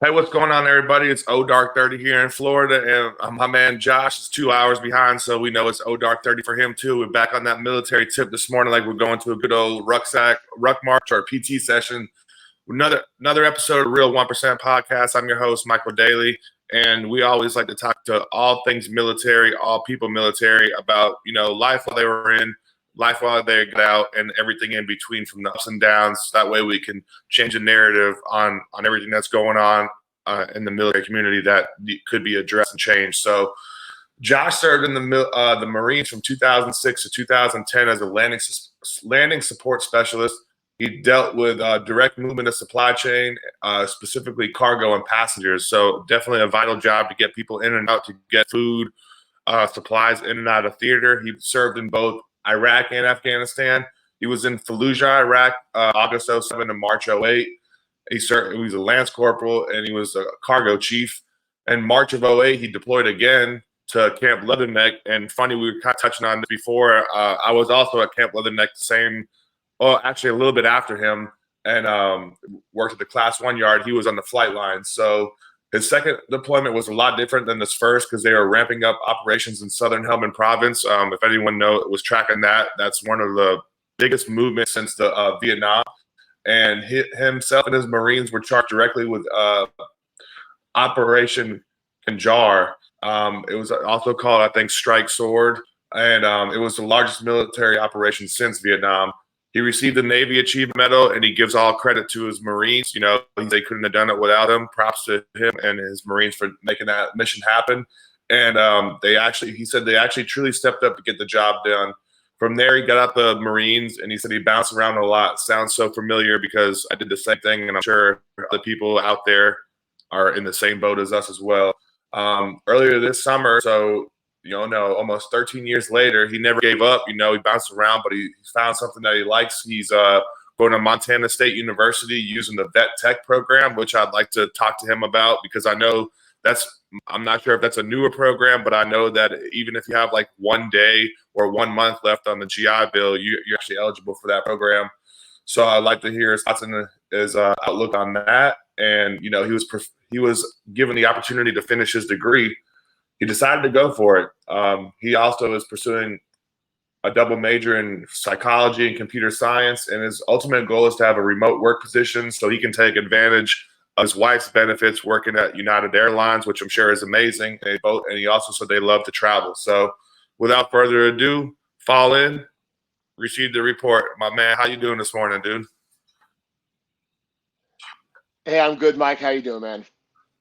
Hey, what's going on, everybody? It's O Dark 30 here in Florida, and my man Josh is 2 hours behind, so we know it's O Dark 30 for him too. We're back on that military tip this morning, like we're going to a good old ruck march or PT session. Another episode of Real 1% Podcast. I'm your host, Michael Daly, and we always like to talk to all things military, all people military about life while they were in, life while they got out, and everything in between, from the ups and downs. That way, we can change the narrative on everything that's going on in the military community that could be addressed and changed. So, Josh served in the Marines from 2006 to 2010 as a landing support specialist. He dealt with direct movement of supply chain, specifically cargo and passengers. So definitely a vital job to get people in and out, to get food, supplies in and out of theater. He served in both Iraq and Afghanistan. He was in Fallujah, Iraq, August 07 to March 08. He was a lance corporal, and he was a cargo chief. In March of 08, he deployed again to Camp Leatherneck. And funny, we were kind of touching on this before. I was also at Camp Leatherneck actually a little bit after him, and worked at the Class 1 yard. He was on the flight line. So his second deployment was a lot different than this first, because they were ramping up operations in Southern Helmand Province. If anyone was tracking that, that's one of the biggest movements since the Vietnam. And himself and his Marines were charged directly with Operation Kanjar. It was also called, I think, Strike Sword, and it was the largest military operation since Vietnam. He received the Navy Achievement Medal, and he gives all credit to his Marines. They couldn't have done it without him. Props to him and his Marines for making that mission happen. And he said they actually truly stepped up to get the job done. From there, he got out the Marines, and he said he bounced around a lot. Sounds so familiar, because I did the same thing, and I'm sure other people out there are in the same boat as us as well. Earlier this summer, so almost 13 years later, he never gave up. He bounced around, but he found something that he likes. He's going to Montana State University using the Vet Tech program, which I'd like to talk to him about, because I know I'm not sure if that's a newer program, but I know that even if you have like 1 day or 1 month left on the GI Bill, you're actually eligible for that program. So I'd like to hear his thoughts and his outlook on that. And he was given the opportunity to finish his degree. He decided to go for it. He also is pursuing a double major in psychology and computer science, and his ultimate goal is to have a remote work position so he can take advantage of his wife's benefits working at United Airlines, which I'm sure is amazing. And he also said they love to travel. So without further ado, fall in, receive the report. My man, how you doing this morning, dude? Hey, I'm good, Mike. How you doing, man?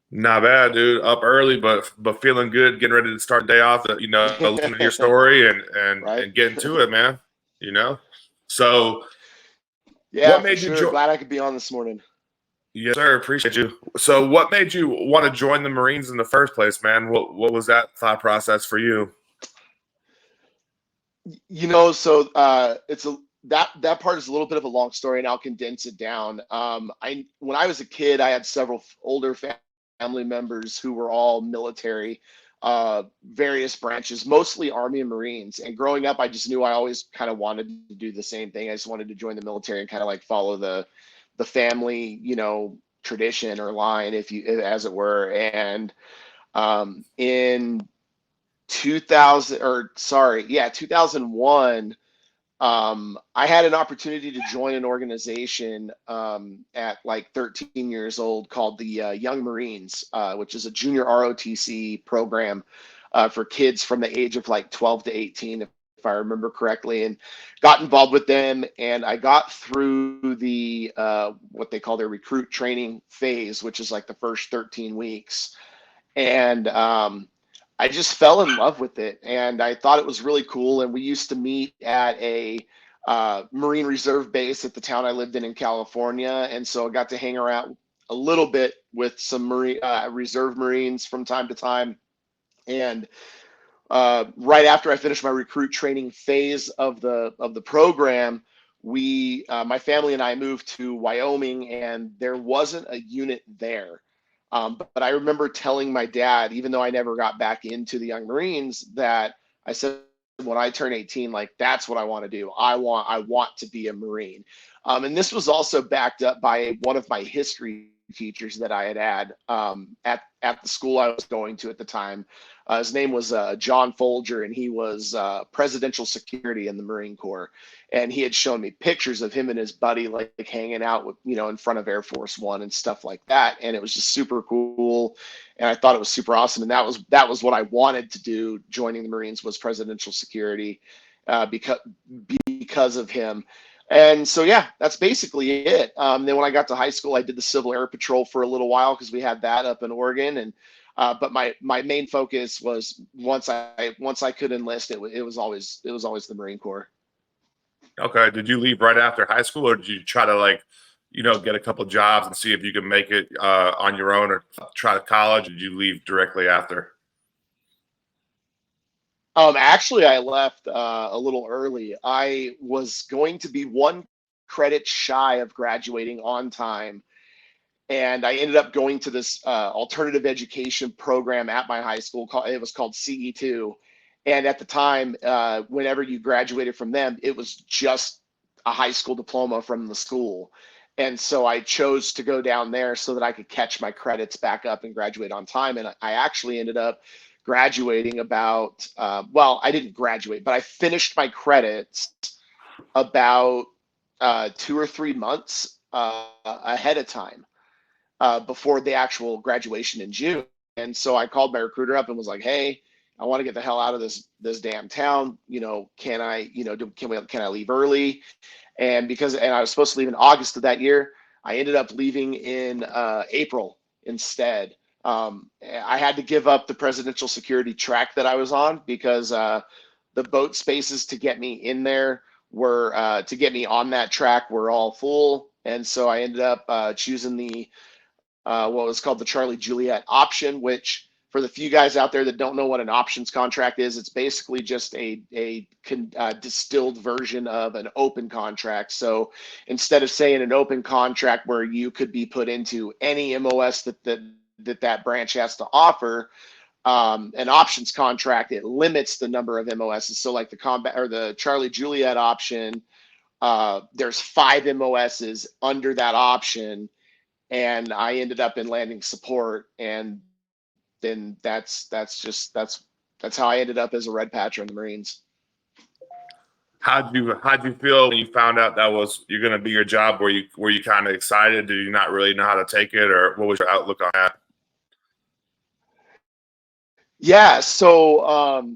Not bad, dude. Up early, but feeling good. Getting ready to start the day off. Listening to your story and Right? and getting to it, man. So Yeah, what for made you sure. join? Glad I could be on this morning. Yes, sir. Appreciate you. So what made you want to join the Marines in the first place, man? What was that thought process for you? So it's that part is a little bit of a long story, and I'll condense it down. When I was a kid, I had several older family members who were all military, various branches, mostly Army and Marines. And growing up, I just knew I always kind of wanted to do the same thing. I just wanted to join the military and kind of like follow the family, tradition or line, as it were. And in 2001, I had an opportunity to join an organization at like 13 years old called the Young Marines, which is a junior ROTC program for kids from the age of like 12 to 18, if I remember correctly, and got involved with them. And I got through the what they call their recruit training phase, which is like the first 13 weeks. And I just fell in love with it, and I thought it was really cool. And we used to meet at a Marine Reserve base at the town I lived in California, and so I got to hang around a little bit with some Reserve Marines from time to time. And right after I finished my recruit training phase of the program, my family and I moved to Wyoming, and there wasn't a unit there. But I remember telling my dad, even though I never got back into the Young Marines, that I said, when I turn 18, like, that's what I want to do. I want to be a Marine. And this was also backed up by one of my history teachers that I had at the school I was going to at the time. His name was John Folger, and he was presidential security in the Marine Corps. And he had shown me pictures of him and his buddy like hanging out with, in front of Air Force One and stuff like that. And it was just super cool. And I thought it was super awesome. And that was what I wanted to do. Joining the Marines was presidential security because of him. And so, yeah, that's basically it. Then when I got to high school, I did the Civil Air Patrol for a little while because we had that up in Oregon. And but my main focus was once I could enlist, it was always the Marine Corps. Okay. Did you leave right after high school, or did you try to get a couple jobs and see if you could make it on your own, or try to college? Or did you leave directly after? Actually, I left a little early. I was going to be one credit shy of graduating on time, and I ended up going to this alternative education program at my high school. It was called CE2, and at the time, whenever you graduated from them, it was just a high school diploma from the school. And so I chose to go down there so that I could catch my credits back up and graduate on time. And I actually ended up graduating about, well, I didn't graduate, but I finished my credits about 2 or 3 months ahead of time, before the actual graduation in June. And so I called my recruiter up and was like, "Hey, I want to get the hell out of this damn town. Can I, can I leave early?" And I was supposed to leave in August of that year, I ended up leaving in April instead. I had to give up the presidential security track that I was on because the boat spaces to get me in there to get me on that track were all full. And so I ended up choosing the what was called the Charlie Juliet option, which for the few guys out there that don't know what an options contract is, it's basically just a distilled version of an open contract. So instead of saying an open contract where you could be put into any MOS that branch has to offer, an options contract, it limits the number of MOSs. So like the combat or the Charlie Juliet option, there's 5 MOSs under that option, and I ended up in landing support, and then that's how I ended up as a red patcher in the Marines. How'd you feel when you found out that was you're going to be your job? Were you kind of excited? Did you not really know how to take it, or what was your outlook on that? Yeah, so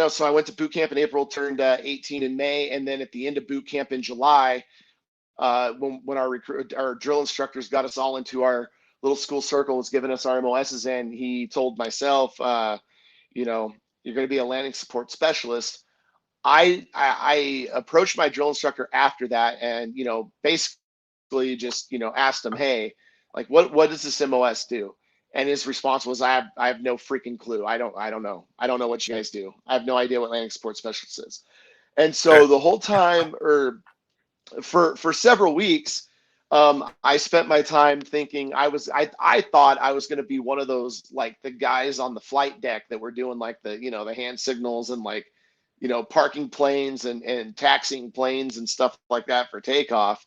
so I went to boot camp in April, turned 18 in May, and then at the end of boot camp in July, when our drill instructors got us all into our little school circle, was giving us our MOSs, and he told myself, you're going to be a landing support specialist. I approached my drill instructor after that, and basically just asked him, "Hey, like what does this MOS do?" And his response was, I have no freaking clue. I don't know. I don't know what you guys do. I have no idea what landing support specialist is. And so the whole time, or for several weeks, I spent my time thinking I thought I was going to be one of those, like the guys on the flight deck that were doing like the hand signals and like parking planes and taxiing planes and stuff like that for takeoff.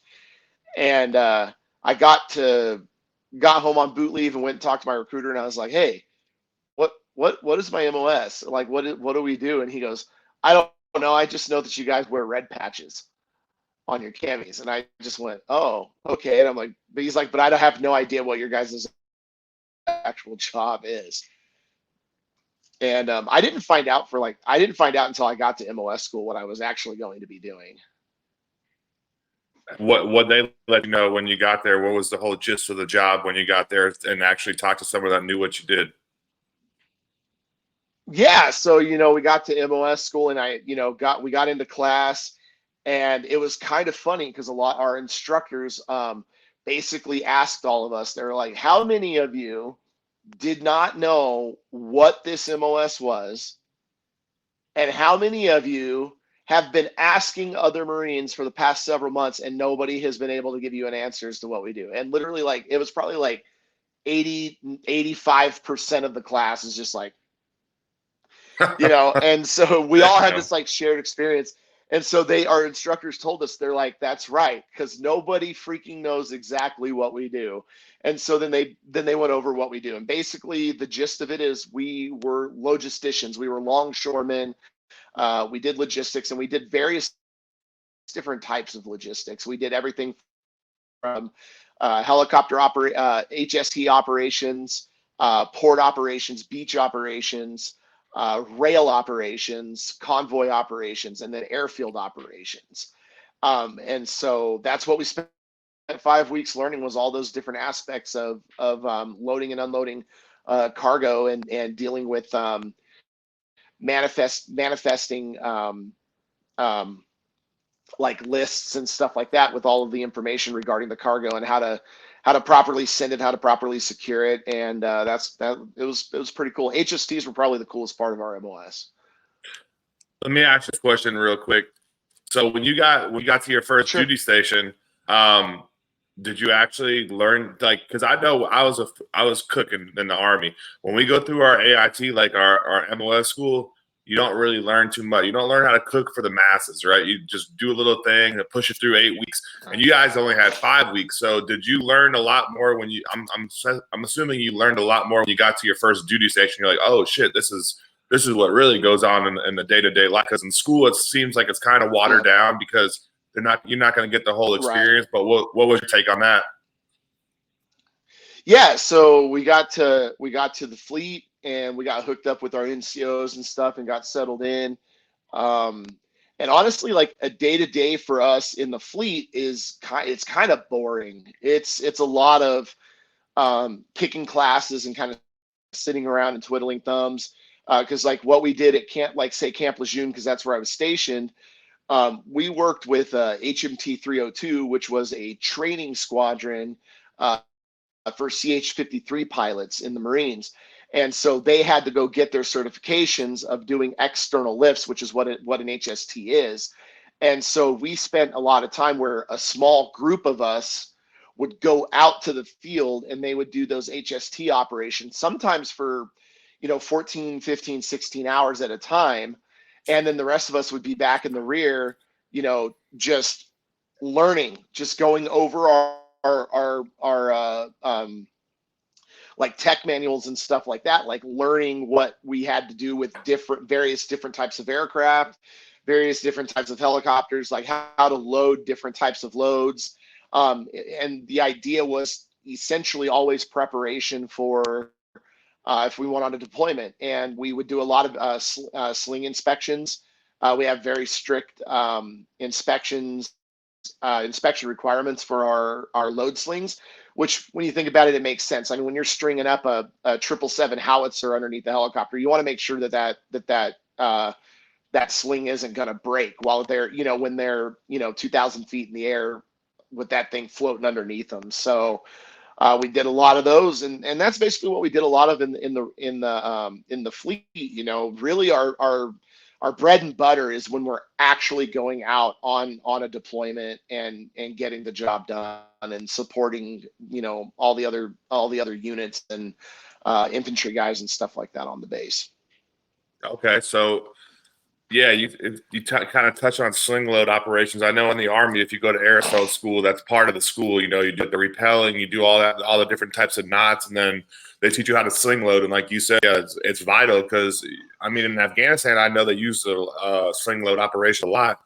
And I got home on boot leave and went and talked to my recruiter, and I was like, "Hey, what is my MOS? Like what do we do?" And he goes, "I don't know. I just know that you guys wear red patches on your camis." And I just went, "Oh, okay." And I'm like, but he's like, "But I don't have no idea what your guys' actual job is." And I didn't find out until I got to MOS school what I was actually going to be doing. What they let you know when you got there? What was the whole gist of the job when you got there and actually talked to someone that knew what you did? Yeah, so we got to MOS school, and we got into class, and it was kind of funny because our instructors basically asked all of us. They were like, "How many of you did not know what this MOS was, and how many of you have been asking other Marines for the past several months and nobody has been able to give you an answer as to what we do?" And literally, like, it was probably like 85% of the class is just like, and so we all had this like shared experience. And so our instructors told us, they're like, that's right, because nobody freaking knows exactly what we do. And so then they went over what we do. And basically the gist of it is we were logisticians, we were longshoremen, we did logistics, and we did various different types of logistics. We did everything from HST operations, port operations, beach operations, rail operations, convoy operations, and then airfield operations. And so that's what we spent 5 weeks learning, was all those different aspects of loading and unloading cargo, and dealing with manifesting like lists and stuff like that, with all of the information regarding the cargo and how to properly send it, how to properly secure it. And it was pretty cool. HSTs were probably the coolest part of our MOS. Let me ask you a question real quick. So when you got to your first Sure. duty station, did you actually learn, like, because I know I was cooking in the Army. When we go through our AIT, like our MOS school, you don't really learn too much. You don't learn how to cook for the masses, right? You just do a little thing and push it through 8 weeks. And you guys only had 5 weeks. So did you learn a lot more when you? I'm assuming you learned a lot more when you got to your first duty station. You're like, oh shit, this is what really goes on in the day-to-day life. Because in school, it seems like it's kind of watered down because you're not going to get the whole experience. Right. But what was your take on that? Yeah, so we got to the fleet, and we got hooked up with our NCOs and stuff, and got settled in. And honestly, like, a day-to-day for us in the fleet it's kind of boring. It's a lot of kicking classes and kind of sitting around and twiddling thumbs. Because like what we did at Camp Lejeune, because that's where I was stationed, we worked with HMT 302, which was a training squadron for CH-53 pilots in the Marines. And so they had to go get their certifications of doing external lifts, which is what an HST is. And so we spent a lot of time where a small group of us would go out to the field, and they would do those HST operations, sometimes for 14, 15, 16 hours at a time. And then the rest of us would be back in the rear, just learning, just going over our like tech manuals and stuff like that, like learning what we had to do with various different types of aircraft, various different types of helicopters, like how to load different types of loads. And the idea was essentially always preparation for if we went on a deployment. And we would do a lot of sling inspections. We have very strict inspection requirements for our load slings, which, when you think about it, it makes sense. I mean, when you're stringing up a 777 howitzer underneath the helicopter, you want to make sure that sling isn't going to break while they're, when they're, 2,000 feet in the air with that thing floating underneath them. So we did a lot of those, and that's basically what we did a lot of in the fleet. Really our bread and butter is when we're actually going out on a deployment and getting the job done and supporting all the other units and infantry guys and stuff like that on the base. Okay, so yeah, you kind of touch on sling load operations. I know in the Army, if you go to airfield school, that's part of the school. You do the rappelling, you do all the different types of knots, and then they teach you how to sling load. And like you said, yeah, it's vital because, I mean, in Afghanistan, I know they use the sling load operation a lot.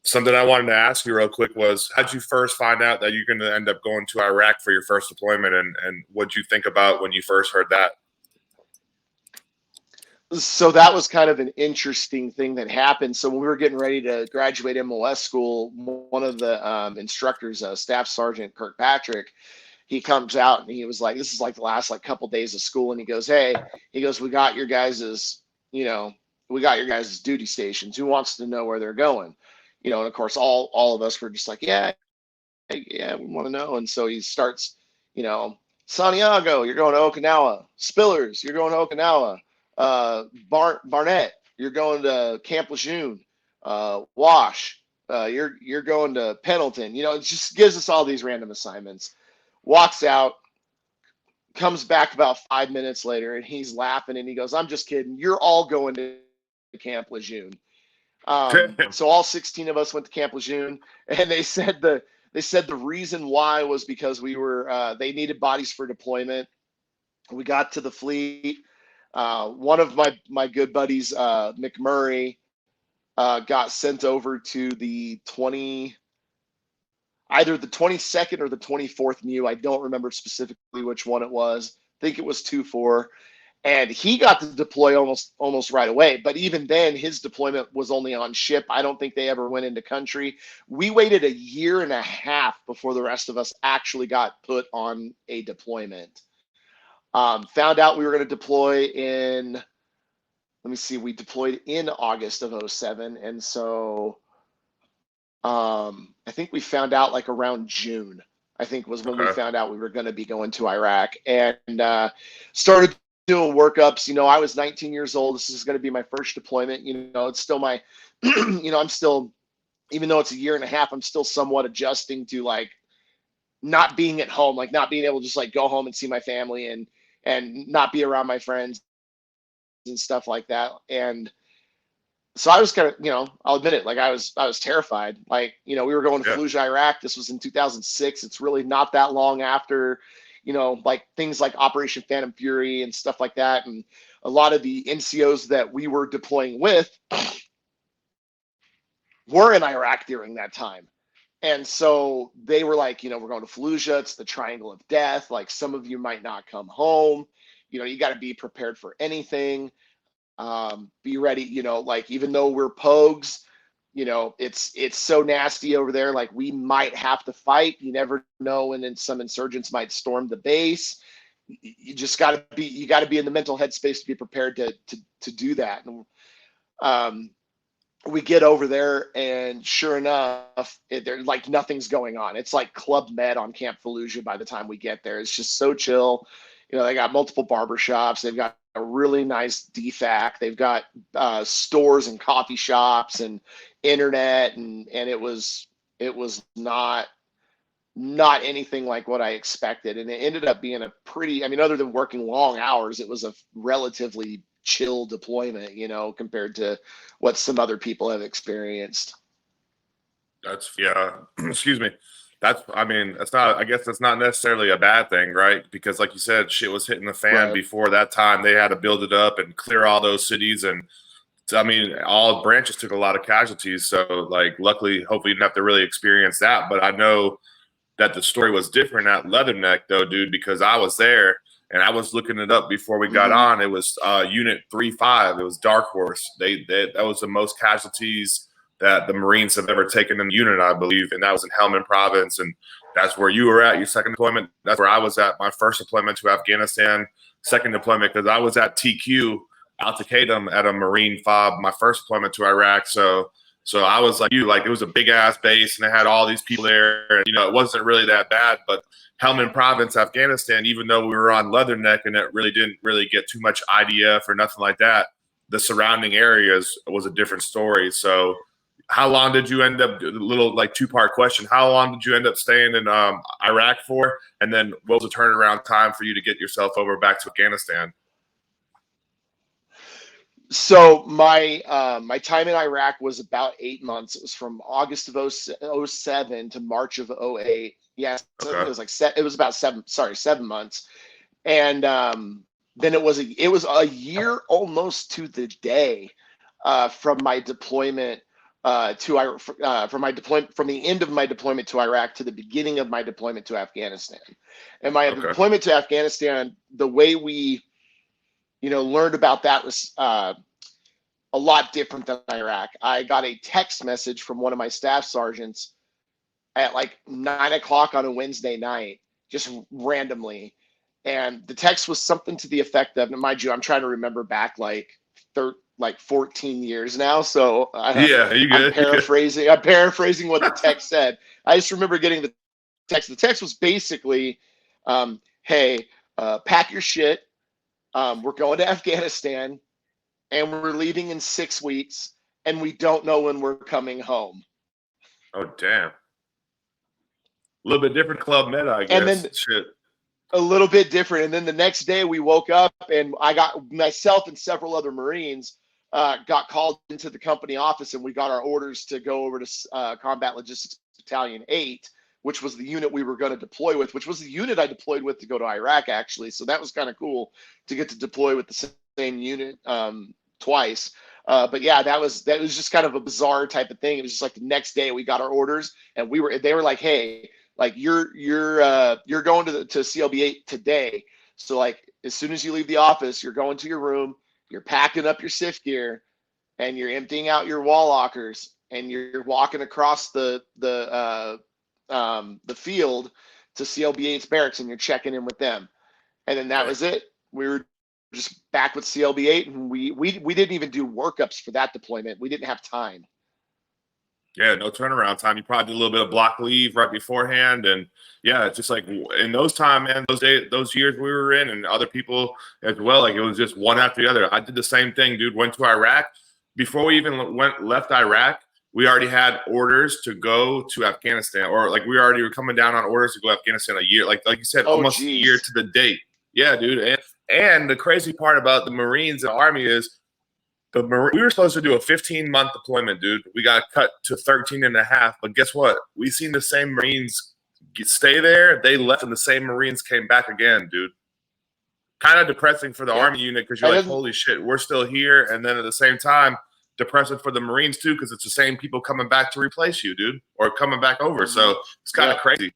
Something I wanted to ask you real quick was, how'd you first find out that you're going to end up going to Iraq for your first deployment, and what'd you think about when you first heard that? So that was kind of an interesting thing that happened. So when we were getting ready to graduate MOS school, one of the instructors, Staff Sergeant Kirkpatrick, he comes out and he was like, this is like the last couple days of school. And he goes, hey, we got your guys's, duty stations. Who wants to know where they're going? And of course, all of us were just like, yeah, we want to know. And so he starts, Santiago, you're going to Okinawa. Spillers, you're going to Okinawa. Barnett, you're going to Camp Lejeune. Wash, you're going to Pendleton. It just gives us all these random assignments. Walks out, comes back about 5 minutes later, and he's laughing and he goes, I'm just kidding. You're all going to Camp Lejeune. So all 16 of us went to Camp Lejeune, and they said the reason why was because we were they needed bodies for deployment. We got to the fleet. One of my good buddies, McMurray, got sent over to the either the 22nd or the 24th MEU. I don't remember specifically which one it was. I think it was 2-4. And he got to deploy almost right away. But even then, his deployment was only on ship. I don't think they ever went into country. We waited a year and a half before the rest of us actually got put on a deployment. Found out we were going to deploy in, let me see, we deployed in August of 07. And so I think we found out like around June, I think was when we found out we were going to be going to Iraq, and started doing workups. I was 19 years old. This is going to be my first deployment. It's still my, I'm still, even though it's a year and a half, I'm still somewhat adjusting to like not being at home, like not being able to just like go home and see my family and not be around my friends and stuff like that. And so I was kind of, I'll admit it, like I was terrified. Like, we were going to Fallujah, Iraq. This was in 2006. It's really not that long after, like things like Operation Phantom Fury and stuff like that. And a lot of the NCOs that we were deploying with were in Iraq during that time. And so they were like, we're going to Fallujah. It's the Triangle of Death. Like some of you might not come home. You got to be prepared for anything. Be ready, like even though we're pogues, it's so nasty over there. Like we might have to fight. You never know when then some insurgents might storm the base. You just got to be in the mental headspace to be prepared to do that. And we get over there, and sure enough, there's like nothing's going on. It's like Club Med on Camp Fallujah by the time we get there. It's just so chill. They got multiple barbershops. They've got a really nice DFAC. They've got stores and coffee shops and internet, and it was not anything like what I expected. And it ended up being a pretty, other than working long hours, it was a relatively chill deployment, compared to what some other people have experienced. That's excuse me. It's not, I guess that's not necessarily a bad thing, right? Because like you said, shit was hitting the fan before that time. They had to build it up and clear all those cities. And all branches took a lot of casualties. So like, luckily, hopefully you didn't have to really experience that. But I know that the story was different at Leatherneck though, dude, because I was there and I was looking it up before we got on. It was Unit 3-5. It was Dark Horse. That was the most casualties that the Marines have ever taken in the unit, I believe, and that was in Helmand Province, and that's where you were at, your second deployment. That's where I was at, my first deployment to Afghanistan, second deployment, because I was at TQ, Al-Taqaddum, at a Marine FOB, my first deployment to Iraq. So I was like you, like it was a big-ass base, and they had all these people there, and, it wasn't really that bad, but Helmand Province, Afghanistan, even though we were on Leatherneck and it really didn't really get too much IDF or nothing like that, the surrounding areas was a different story. So how long did you end up, a little like two-part question, how long did you end up staying in Iraq for? And then what was the turnaround time for you to get yourself over back to Afghanistan? So my time in Iraq was about 8 months. It was from August of 07 to March of 08. Yes, it was like it was about 7 months. And then it was a year almost to the day from my deployment from the end of my deployment to Iraq to the beginning of my deployment to Afghanistan. And my deployment to Afghanistan, the way we learned about that was a lot different than Iraq. I got a text message from one of my staff sergeants at like 9 o'clock on a Wednesday night, just randomly. And the text was something to the effect of, and mind you, I'm trying to remember back like 14 years now. So I'm paraphrasing what the text said. I just remember getting the text. The text was basically, hey, pack your shit. We're going to Afghanistan and we're leaving in 6 weeks and we don't know when we're coming home. Oh, damn. A little bit different Club Med, I guess. And then, shit. A little bit different. And then the next day we woke up and I got myself and several other Marines got called into the company office, and we got our orders to go over to Combat Logistics Battalion 8, which was the unit we were going to deploy with, which was the unit I deployed with to go to Iraq, actually. So that was kind of cool to get to deploy with the same unit twice. But yeah, that was just kind of a bizarre type of thing. It was just like the next day we got our orders, and they were like, hey, like you're going to CLB8 today. So like as soon as you leave the office, you're going to your room, you're packing up your SIF gear, and you're emptying out your wall lockers, and you're walking across the field to CLB8's barracks, and you're checking in with them. And then that was it. We were just back with CLB8, and we didn't even do workups for that deployment. We didn't have time. Yeah, no turnaround time. You probably did a little bit of block leave right beforehand, and yeah, it's just like in those time, man, those years we were in, and other people as well. Like it was just one after the other. I did the same thing, dude. Went to Iraq before we even left Iraq. We already had orders to go to Afghanistan, or like we already were coming down on orders to go to Afghanistan a year, like you said, almost a year to the date. Yeah, dude. And the crazy part about the Marines and Army is we were supposed to do a 15-month deployment, dude. We got cut to 13 and a half. But guess what? We seen the same Marines stay there. They left, and the same Marines came back again, dude. Kind of depressing for the Army unit because you're like, holy shit, we're still here. And then at the same time, depressing for the Marines too, because it's the same people coming back to replace you, dude, or coming back over. So it's kind of crazy.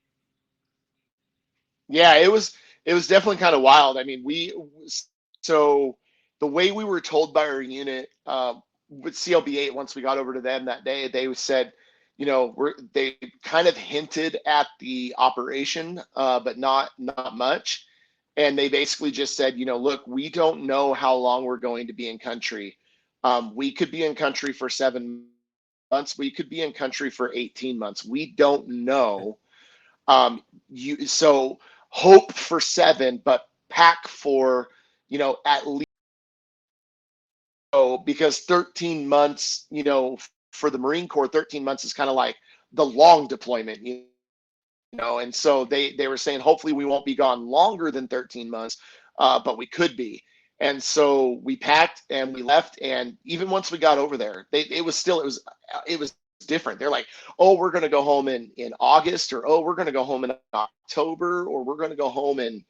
Yeah, it was definitely kind of wild. I mean, so the way we were told by our unit with CLB8, once we got over to them that day, they said, you know, they kind of hinted at the operation, but not much. And they basically just said, you know, look, we don't know how long we're going to be in country. We could be in country for 7 months. We could be in country for 18 months. We don't know. So hope for 7, but pack for, you know, at least. Because 13 months, you know, for the Marine Corps, 13 months is kind of like the long deployment, you know, and so they were saying, hopefully we won't be gone longer than 13 months, but we could be. And so we packed and we left. And even once we got over there, it was different. They're like, oh, we're going to go home in August, or, oh, we're going to go home in October, or we're going to go home in,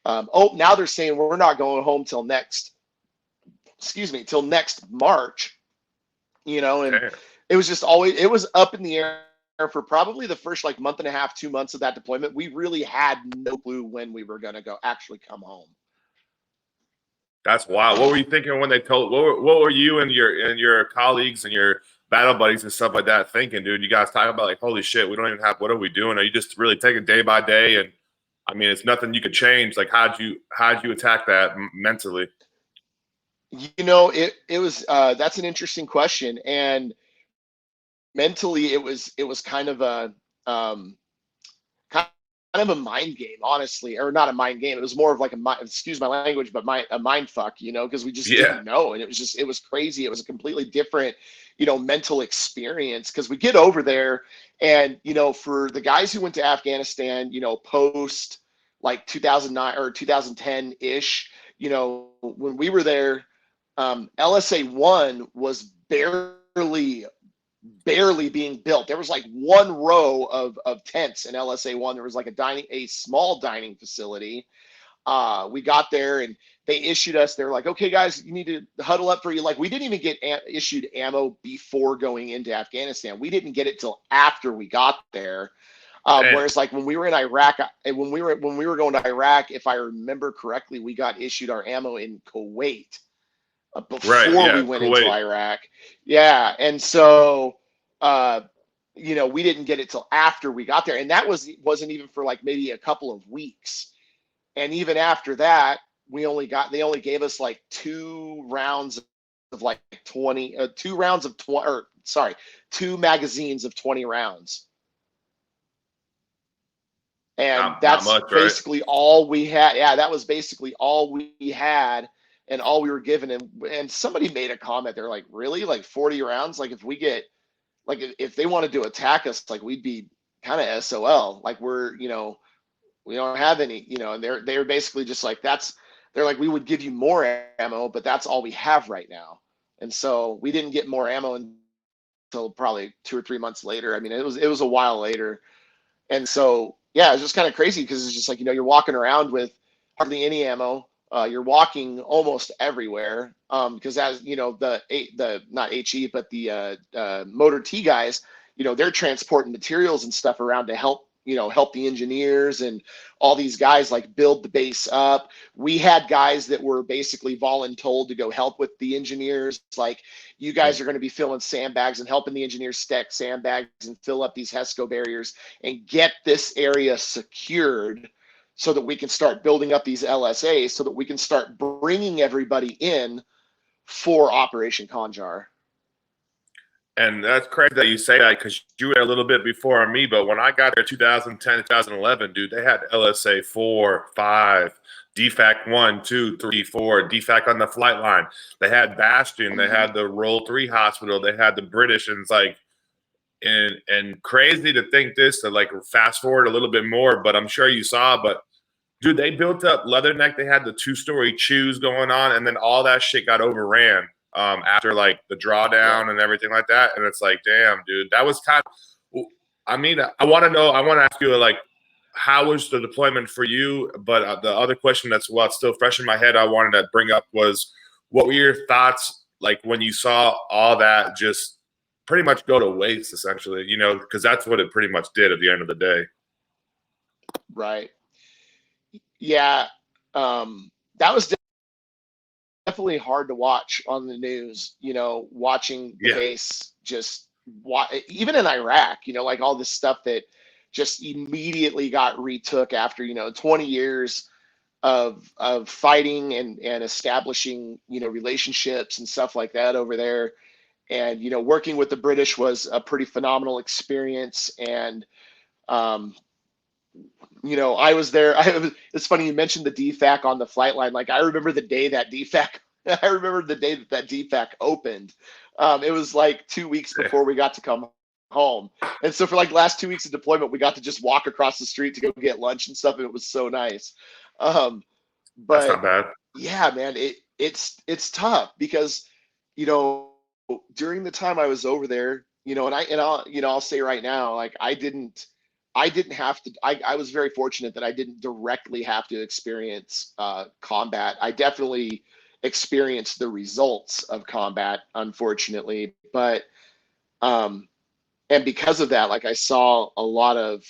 now they're saying we're not going home till next March, you know. And it was just always, it was up in the air for probably the first like month and a half, 2 months of that deployment. We really had no clue when we were going to actually come home. That's wild. What were you thinking when they told? What were you and your colleagues and your battle buddies and stuff like that thinking, dude? You guys talk about like, holy shit, we don't even have. What are we doing? Are you just really taking day by day? And I mean, it's nothing you could change. Like, how'd you attack that mentally? You know, it was that's an interesting question, and mentally it was kind of a kind of a mind game, honestly, or not a mind game. It was more of like excuse my language, but a mind fuck, you know, because we just didn't know, and it was crazy. It was a completely different, you know, mental experience, because we get over there, and you know, for the guys who went to Afghanistan, you know, post like 2009 or 2010 ish, you know, when we were there, LSA 1 was barely being built. There was like one row of tents in LSA 1. There was like a small dining facility. We got there and they issued us, they're like, okay, guys, you need to huddle up for you. Like, we didn't even get issued ammo before going into Afghanistan. We didn't get it till after we got there. Whereas like when we were in Iraq, when we were going to Iraq, if I remember correctly, we got issued our ammo in Kuwait before we went into Iraq. Yeah. And so, you know, we didn't get it till after we got there. And that wasn't even for like maybe a couple of weeks. And even after that, they only gave us like 2 rounds of like 20, 2 rounds of 20, or sorry, 2 magazines of 20 rounds. And that's much, basically right? All we had. Yeah, that was basically all we had and all we were given. And somebody made a comment. They're like, really? Like 40 rounds? Like if we get, like if they wanted to attack us, like we'd be kind of SOL. Like we're, you know, we don't have any, you know, and they're basically just like, they're like, we would give you more ammo, but that's all we have right now. And so we didn't get more ammo until probably 2 or 3 months later. I mean, it was a while later. And so, yeah, it's just kind of crazy because it's just like, you're walking around with hardly any ammo. You're walking almost everywhere because as you know, the not HE, but the motor T guys, they're transporting materials and stuff around to help the engineers and all these guys like build the base up. We had guys that were basically voluntold to go help with the engineers. Like, you guys are going to be filling sandbags and helping the engineers stack sandbags and fill up these HESCO barriers and get this area secured so that we can start building up these LSAs so that we can start bringing everybody in for Operation Conjar. And that's crazy that you say that because you were a little bit before me. But when I got there 2010, 2011, dude, they had LSA 4, 5, DFAC 1, 2, 3, 4, DFAC on the flight line. They had Bastion. They had the Roll 3 hospital. They had the British. And it's like, and crazy to think this, to like fast forward a little bit more, but I'm sure you saw, but dude, they built up Leatherneck. They had the 2-story chews going on, and then all that shit got overran after like the drawdown and everything like that. And it's like, damn, dude, that was kind of, I mean, I want to ask you, like, how was the deployment for you? But the other question that's still fresh in my head I wanted to bring up was, what were your thoughts like when you saw all that just pretty much go to waste, essentially, because that's what it pretty much did at the end of the day. Right. Yeah. That was definitely hard to watch on the news, watching the base just even in Iraq, like all this stuff that just immediately got retook after, 20 years of fighting and establishing, relationships and stuff like that over there. And, working with the British was a pretty phenomenal experience. And, I was there. It's funny you mentioned the DFAC on the flight line. Like, I remember the day that DFAC, I remember the day that DFAC opened. It was like 2 weeks before we got to come home. And so for like the last 2 weeks of deployment, we got to just walk across the street to go get lunch and stuff. And it was so nice. That's not But bad. yeah, man, it's tough because, during the time I was over there, I'll say right now, like, I didn't have to. I was very fortunate that I didn't directly have to experience combat. I definitely experienced the results of combat, unfortunately, but and because of that, like, I saw a lot of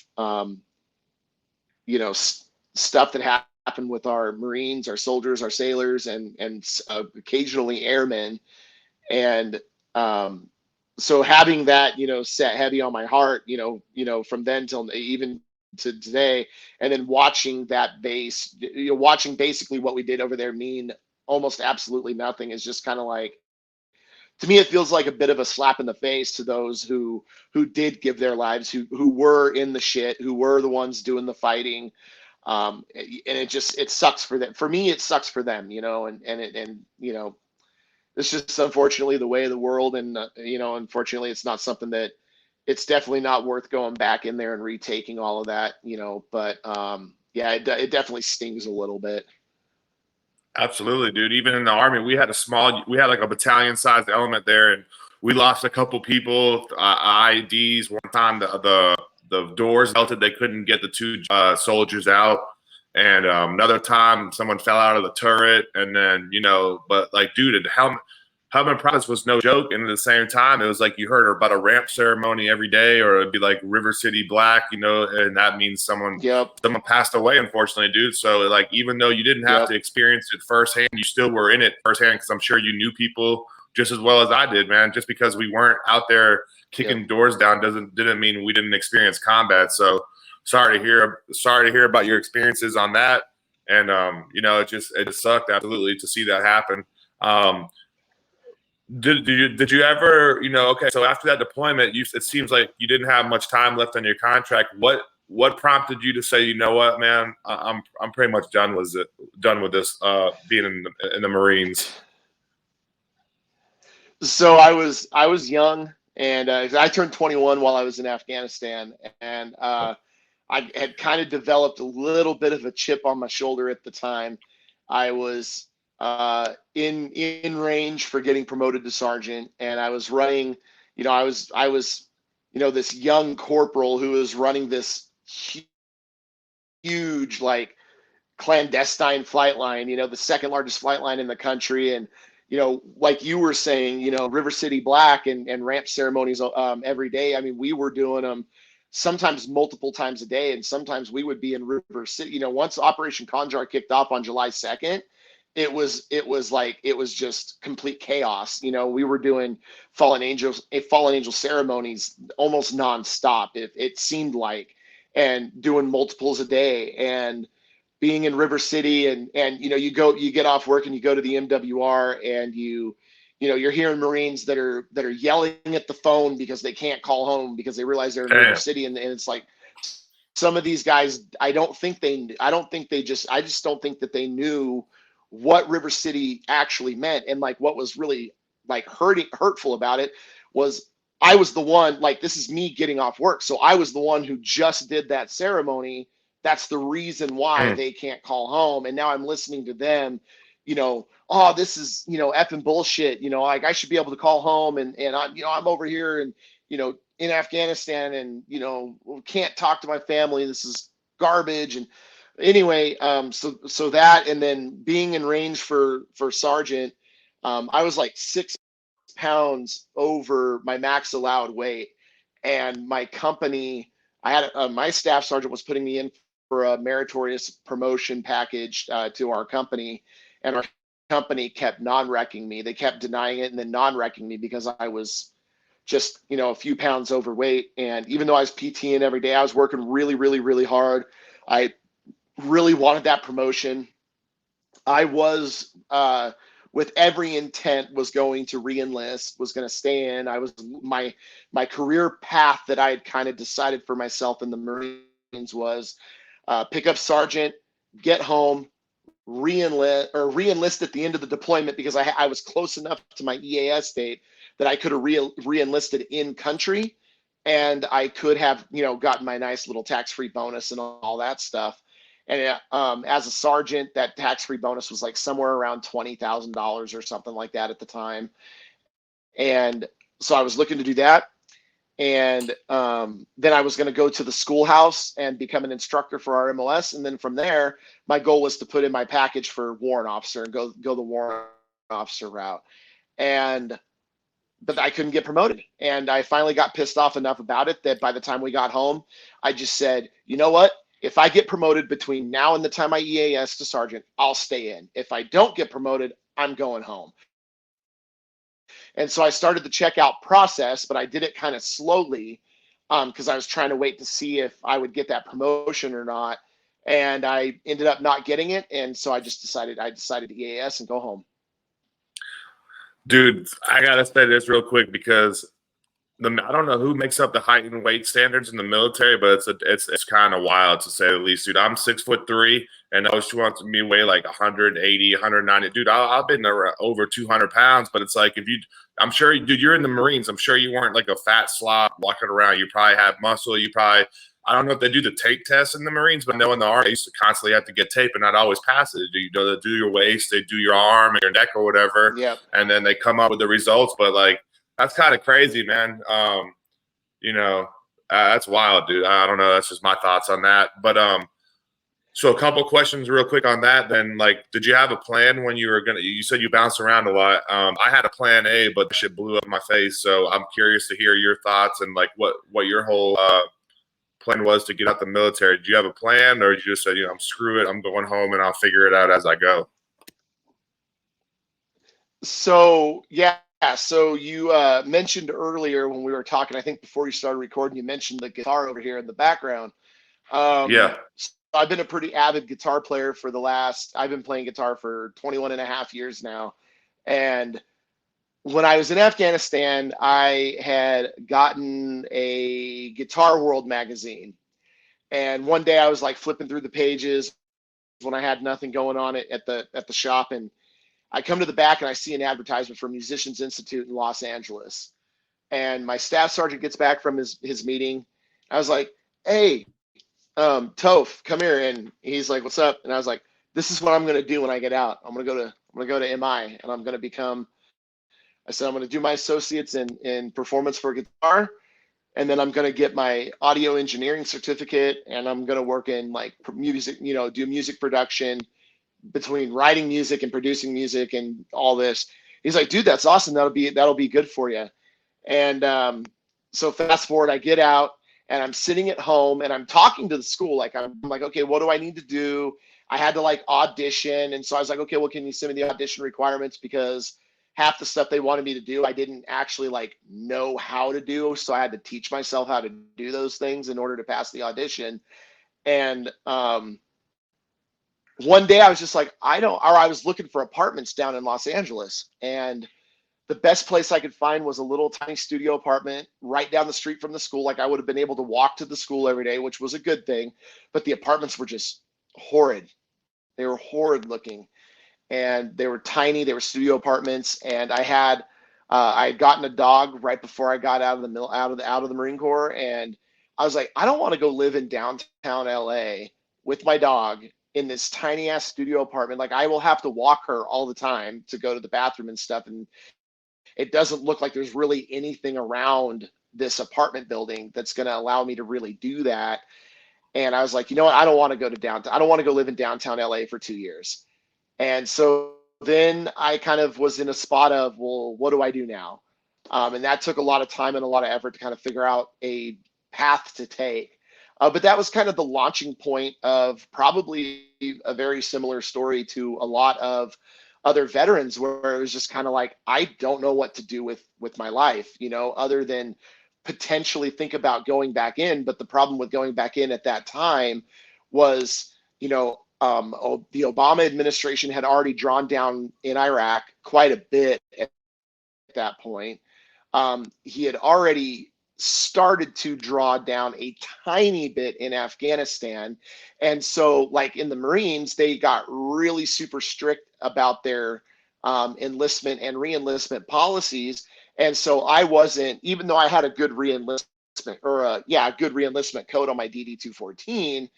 stuff that happened with our Marines, our soldiers, our sailors, and occasionally airmen, and so having that, set heavy on my heart, from then till even to today, and then watching that base, watching basically what we did over there mean almost absolutely nothing is just kind of like, to me, it feels like a bit of a slap in the face to those who did give their lives, who were in the shit, who were the ones doing the fighting. And it sucks for them. For me, it sucks for them, and it's just unfortunately the way of the world. And, unfortunately, it's not something that, it's definitely not worth going back in there and retaking all of that, but yeah, it definitely stings a little bit. Absolutely, dude. Even in the Army, we had like a battalion-sized element there, and we lost a couple people, IEDs. One time, the doors melted; they couldn't get the 2 soldiers out. And another time, someone fell out of the turret, and then but like, dude, helmet practice was no joke. And at the same time, it was like you heard about a ramp ceremony every day, or it'd be like River City Black, and that means someone passed away, unfortunately, dude. So like, even though you didn't have to experience it firsthand, you still were in it firsthand, because I'm sure you knew people just as well as I did, man. Just because we weren't out there kicking doors down didn't mean we didn't experience combat. So sorry to hear about your experiences on that. And it just sucked absolutely to see that happen. Did you ever, okay, so after that deployment, it seems like you didn't have much time left on your contract. What prompted you to say, you know what, man, I'm pretty much done with this being in the Marines? So I was young, and I turned 21 while I was in Afghanistan, and I had kind of developed a little bit of a chip on my shoulder at the time. I was in range for getting promoted to sergeant, and I was running. I was this young corporal who was running this huge like clandestine flight line, the second largest flight line in the country. And, like you were saying, River City Black and ramp ceremonies every day. I mean, we were doing them sometimes multiple times a day. And sometimes we would be in River City. Once Operation Conjar kicked off on July 2nd, it was just complete chaos. We were doing fallen angel ceremonies almost nonstop. It seemed like, and doing multiples a day. And being in River City, and you get off work and you go to the MWR, and you're hearing Marines that are yelling at the phone because they can't call home because they realize they're in River City, and it's like some of these guys, I just don't think that they knew what River City actually meant. And like what was really like hurtful about it was I was the one, like, this is me getting off work, so I was the one who just did that ceremony. That's the reason why they can't call home. And now I'm listening to them, oh, this is, effing bullshit. Like I should be able to call home, and I'm over here and, in Afghanistan, and, can't talk to my family. This is garbage. And anyway, so that, and then being in range for sergeant, I was like 6 pounds over my max allowed weight. And my company, I had my staff sergeant was putting me in for a meritorious promotion package to our company, and our company kept non-recking me. They kept denying it and then non-recking me because I was just a few pounds overweight. And even though I was PTing every day, I was working really, really, really hard. I really wanted that promotion. I was with every intent was going to re-enlist, was going to stay in. I was my career path that I had kind of decided for myself in the Marines was pick up sergeant, get home, re-enlist at the end of the deployment, because I was close enough to my EAS date that I could have re-enlisted in country, and I could have gotten my nice little tax-free bonus and all that stuff. And as a sergeant, that tax-free bonus was like somewhere around $20,000 or something like that at the time. And so I was looking to do that. And then I was going to go to the schoolhouse and become an instructor for our MLS. And then from there, my goal was to put in my package for warrant officer and go the warrant officer route. But I couldn't get promoted. And I finally got pissed off enough about it that by the time we got home, I just said, you know what? If I get promoted between now and the time I EAS to sergeant, I'll stay in. If I don't get promoted, I'm going home. And so I started the checkout process, but I did it kind of slowly because I was trying to wait to see if I would get that promotion or not. And I ended up not getting it. And so I decided to EAS and go home. Dude, I got to say this real quick because I don't know who makes up the height and weight standards in the military, but it's kind of wild to say the least, dude. I'm 6'3", and she wants me to weigh like 180, 190. Dude, I've been over 200 pounds, but it's like I'm sure, dude, you're in the Marines. I'm sure you weren't like a fat slob walking around. You probably have muscle. I don't know if they do the tape test in the Marines, but no, in the Army, they used to constantly have to get tape and not always pass it. They do your waist, they do your arm, your neck, or whatever, and then they come up with the results. But like, that's kind of crazy, man. That's wild, dude. I don't know. That's just my thoughts on that. But so a couple questions real quick on that. Then, like, did you have a plan when you said you bounced around a lot. I had a plan A, but the shit blew up in my face. So I'm curious to hear your thoughts and like what your whole plan was to get out the military. Did you have a plan, or did you just say, I'm screw it, I'm going home and I'll figure it out as I go? So, yeah. So you mentioned earlier when we were talking, I think before you started recording, you mentioned the guitar over here in the background. Yeah. So I've been a pretty avid guitar player I've been playing guitar for 21 and a half years now. And when I was in Afghanistan, I had gotten a Guitar World magazine. And one day I was like flipping through the pages when I had nothing going on at the shop, and I come to the back and I see an advertisement for Musicians Institute in Los Angeles. And my staff sergeant gets back from his meeting. I was like, hey, Toph, come here. And he's like, what's up? And I was like, this is what I'm going to do when I get out. I'm going I'm going to go to MI and I'm going to become, I said, I'm going to do my associates in performance for guitar. And then I'm going to get my audio engineering certificate and I'm going to work in like music, do music production between writing music and producing music and all this. He's like, dude, that's awesome. That'll be good for you. And so fast forward, I get out and I'm sitting at home and I'm talking to the school. Like, I'm like, okay, what do I need to do? I had to like audition. And so I was like, okay, well, can you send me the audition requirements? Because half the stuff they wanted me to do, I didn't actually like know how to do. So I had to teach myself how to do those things in order to pass the audition. And one day I was just like, I was looking for apartments down in Los Angeles. And the best place I could find was a little tiny studio apartment right down the street from the school. Like I would have been able to walk to the school every day, which was a good thing. But the apartments were just horrid. They were horrid looking, and they were tiny. They were studio apartments, and I had gotten a dog right before I got out of the Marine Corps, and I was like, I don't want to go live in downtown LA with my dog in this tiny ass studio apartment. Like I will have to walk her all the time to go to the bathroom and stuff, and it doesn't look like there's really anything around this apartment building that's going to allow me to really do that. And I was like, you know what? I don't want to go to downtown. I don't want to go live in downtown LA for 2 years. And so then I kind of was in a spot of, well, what do I do now? And that took a lot of time and a lot of effort to kind of figure out a path to take. But that was kind of the launching point of probably a very similar story to a lot of other veterans, where it was just kind of like, I don't know what to do with my life, other than potentially think about going back in. But the problem with going back in at that time was, the Obama administration had already drawn down in Iraq quite a bit at that point. He had already started to draw down a tiny bit in Afghanistan. And so, like in the Marines, they got really super strict about their enlistment and re-enlistment policies. And so I wasn't, even though I had a good re-enlistment good re-enlistment code on my DD 214,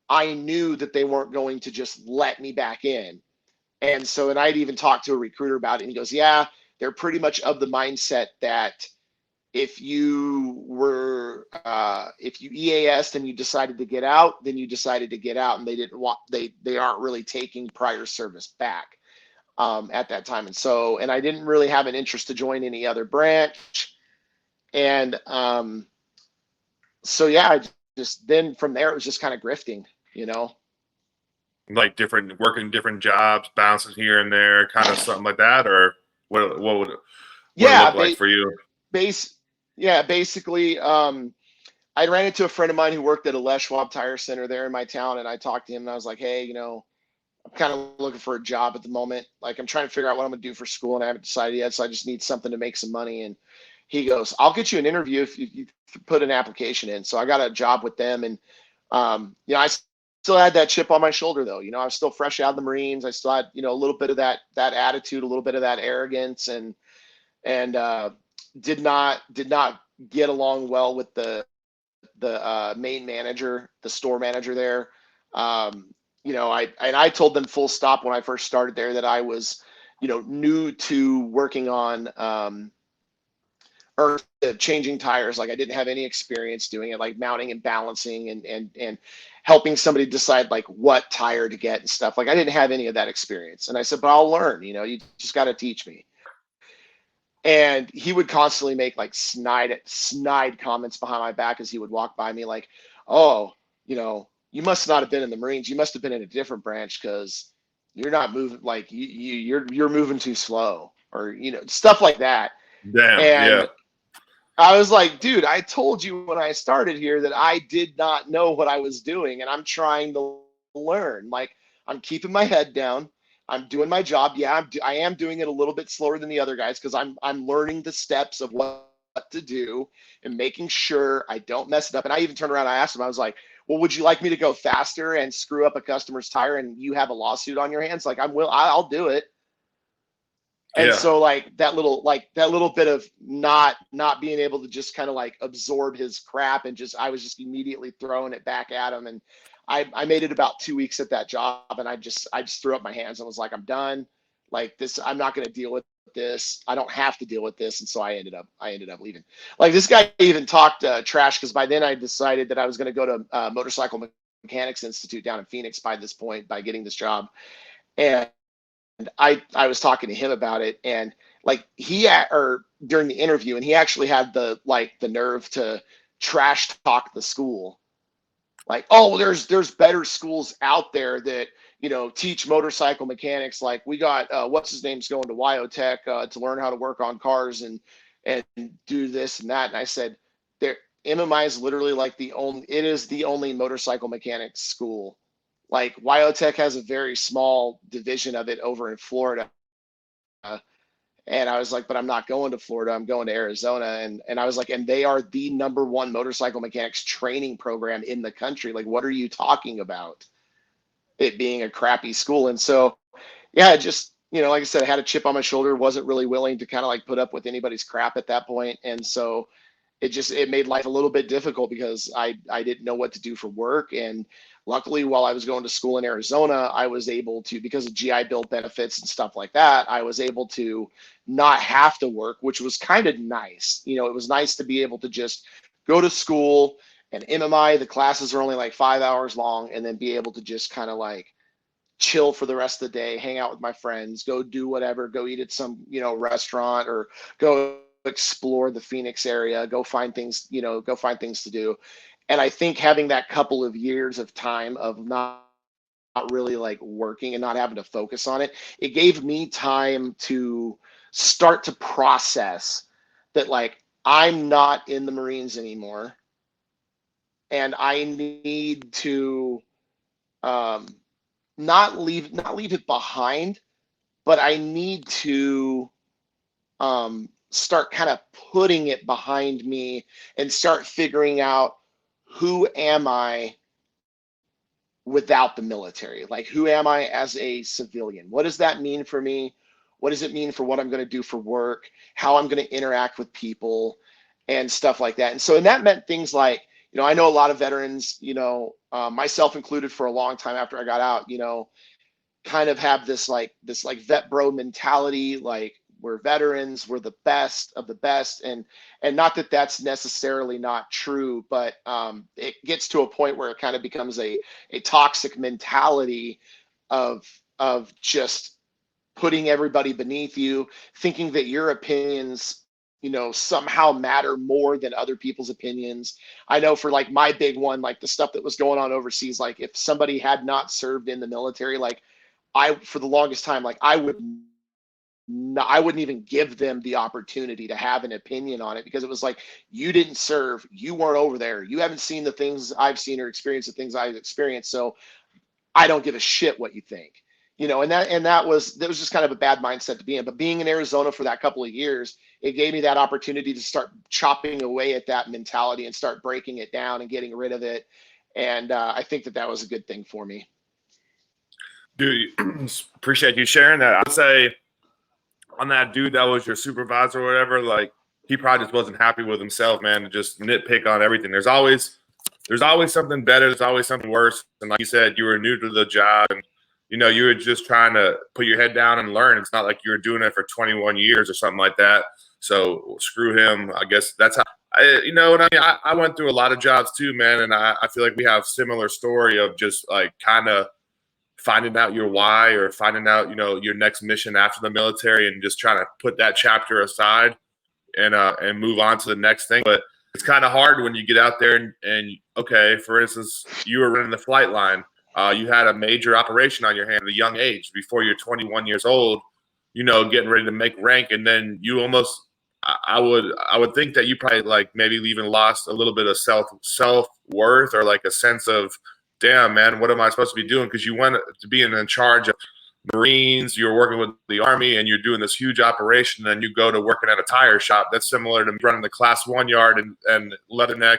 I knew that they weren't going to just let me back in. And so, and I'd even talked to a recruiter about it, and he goes, yeah, they're pretty much of the mindset that if you EAS'd and you decided to get out, then you decided to get out, and they aren't really taking prior service back at that time. And so, and I didn't really have an interest to join any other branch. And so yeah, then from there, it was just kind of grifting, Like working different jobs, bouncing here and there, kind of something like that, or what would it Yeah, look like for you? basically, I ran into a friend of mine who worked at a Les Schwab tire center there in my town, and I talked to him, and I was like, hey, I'm kind of looking for a job at the moment. Like, I'm trying to figure out what I'm gonna do for school, and I haven't decided yet, so I just need something to make some money. And he goes, I'll get you an interview if you put an application in. So I got a job with them, and I still had that chip on my shoulder, though. I was still fresh out of the Marines. I still had, a little bit of that attitude, a little bit of that arrogance, and did not get along well with the main manager, the store manager there. I told them full stop when I first started there that I was, new to working on or changing tires. Like I didn't have any experience doing it, like mounting and balancing and helping somebody decide like what tire to get and stuff. Like I didn't have any of that experience. And I said, but I'll learn. You just got to teach me. And he would constantly make like snide comments behind my back as he would walk by me, like, oh, you must not have been in the Marines. You must have been in a different branch because you're not moving, like you're moving too slow, or stuff like that. Damn, yeah, And I was like, dude, I told you when I started here that I did not know what I was doing, and I'm trying to learn. Like, I'm keeping my head down. I'm doing my job. Yeah, I am doing it a little bit slower than the other guys because I'm learning the steps of what to do and making sure I don't mess it up. And I even turned around and I asked him, I was like, well, would you like me to go faster and screw up a customer's tire and you have a lawsuit on your hands? Like, I'll do it. And yeah, so like that little bit of not being able to just kind of like absorb his crap, and I was just immediately throwing it back at him. And I made it about 2 weeks at that job, and I just threw up my hands and was like, I'm done. Like this, I'm not going to deal with this. I don't have to deal with this. And so I ended up leaving. Like this guy even talked trash, because by then I decided that I was going to go to Motorcycle Mechanics Institute down in Phoenix by this point, by getting this job. And I was talking to him about it, and like or during the interview, and he actually had the nerve to trash talk the school. Like, oh, there's better schools out there that, teach motorcycle mechanics. Like we got what's his name's going to Wyotech to learn how to work on cars and do this and that. And I said, there, MMI is literally like it is the only motorcycle mechanics school. Like Wyotech has a very small division of it over in Florida. And I was like, but I'm not going to Florida. I'm going to Arizona. And I was like, and they are the #1 motorcycle mechanics training program in the country. Like, what are you talking about? It being a crappy school. And so, yeah, just, like I said, I had a chip on my shoulder, wasn't really willing to kind of like put up with anybody's crap at that point. And so it made life a little bit difficult, because I didn't know what to do for work. And luckily, while I was going to school in Arizona, I was able to, because of GI Bill benefits and stuff like that, I was able to not have to work, which was kind of nice. It was nice to be able to just go to school, and MMI, the classes are only like 5 hours long, and then be able to just kind of like chill for the rest of the day, hang out with my friends, go do whatever, go eat at some, restaurant, or go explore the Phoenix area, go find things to do. And I think having that couple of years of time of not really like working and not having to focus on it, it gave me time to start to process that, like, I'm not in the Marines anymore, and I need to not leave it behind, but I need to start kind of putting it behind me and start figuring out, who am I without the military? Like, who am I as a civilian? What does that mean for me? What does it mean for what I'm going to do for work? How I'm going to interact with people and stuff like that. And so, and that meant things like, I know a lot of veterans, myself included, for a long time after I got out, kind of have this vet bro mentality, like, we're veterans, we're the best of the best. And not that that's necessarily not true, but it gets to a point where it kind of becomes a toxic mentality of just putting everybody beneath you, thinking that your opinions, somehow matter more than other people's opinions. I know for like my big one, like the stuff that was going on overseas, like if somebody had not served in the military, like for the longest time, like I wouldn't even give them the opportunity to have an opinion on it, because it was like, you didn't serve, you weren't over there, you haven't seen the things I've seen or experienced the things I've experienced, so I don't give a shit what you think. And that was just kind of a bad mindset to be in. But being in Arizona for that couple of years, it gave me that opportunity to start chopping away at that mentality and start breaking it down and getting rid of it. And I think that was a good thing for me. Dude, appreciate you sharing that. I would say, on that dude that was your supervisor or whatever, like, he probably just wasn't happy with himself, man, to just nitpick on everything. There's always something better. There's always something worse. And like you said, you were new to the job, and you were just trying to put your head down and learn. It's not like you were doing it for 21 years or something like that. So screw him. I guess that's how what I mean? I went through a lot of jobs too, man. And I feel like we have similar story of just like kind of finding out your why, or finding out, your next mission after the military, and just trying to put that chapter aside and move on to the next thing. But it's kind of hard when you get out there and okay, for instance, you were running the flight line. You had a major operation on your hand at a young age before you're 21 years old, getting ready to make rank. And then you almost, I would think that you probably like maybe even lost a little bit of self-worth, or like a sense of, damn, man, what am I supposed to be doing? Because you went to being in charge of Marines, you're working with the Army, and you're doing this huge operation, and then you go to working at a tire shop. That's similar to running the Class 1 yard and Leatherneck,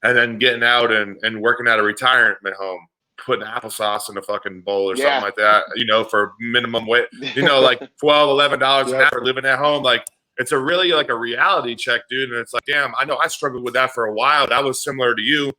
and then getting out and working at a retirement home, putting applesauce in a fucking bowl or something like that, for minimum wage, like $12, $11 an hour, living at home. Like, it's a really like a reality check, dude. And it's like, damn, I know I struggled with that for a while. That was similar to you.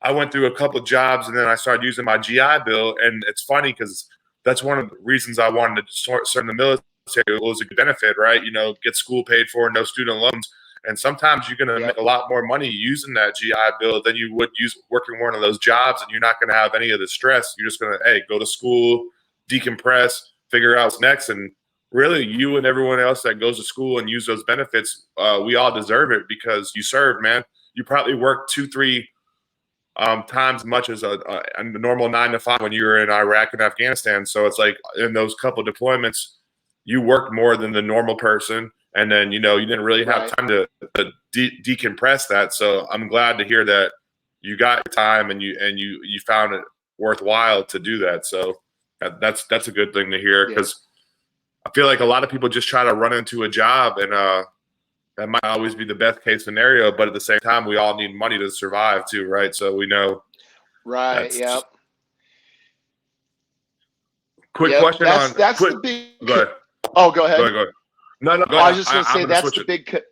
I went through a couple of jobs, and then I started using my GI Bill. And it's funny because that's one of the reasons I wanted to serve in the military. It was a good benefit, right? You know, get school paid for, no student loans. And sometimes you're going to make Yep. a lot more money using that GI Bill than you would use working one of those jobs, and you're not going to have any of the stress. You're just going to, hey, go to school, decompress, figure out what's next. And really, you and everyone else that goes to school and use those benefits, we all deserve it because you served, man. You probably worked 2-3 times as much as a normal 9 to 5 when you were in Iraq and Afghanistan. So it's like in those couple deployments, you worked more than the normal person. And then, you know, you didn't really have time to decompress that. So I'm glad to hear that you got time and you found it worthwhile to do that. So that's a good thing to hear, because I feel like a lot of people just try to run into a job, and that might always be the best case scenario. But at the same time, we all need money to survive too, right? So we know. Right. Yep. Quick Yep. question on That's quick. the big. Go ahead. Oh, go ahead. Go ahead. No, go I ahead. was just going to I'm say going to that's switch the it. big.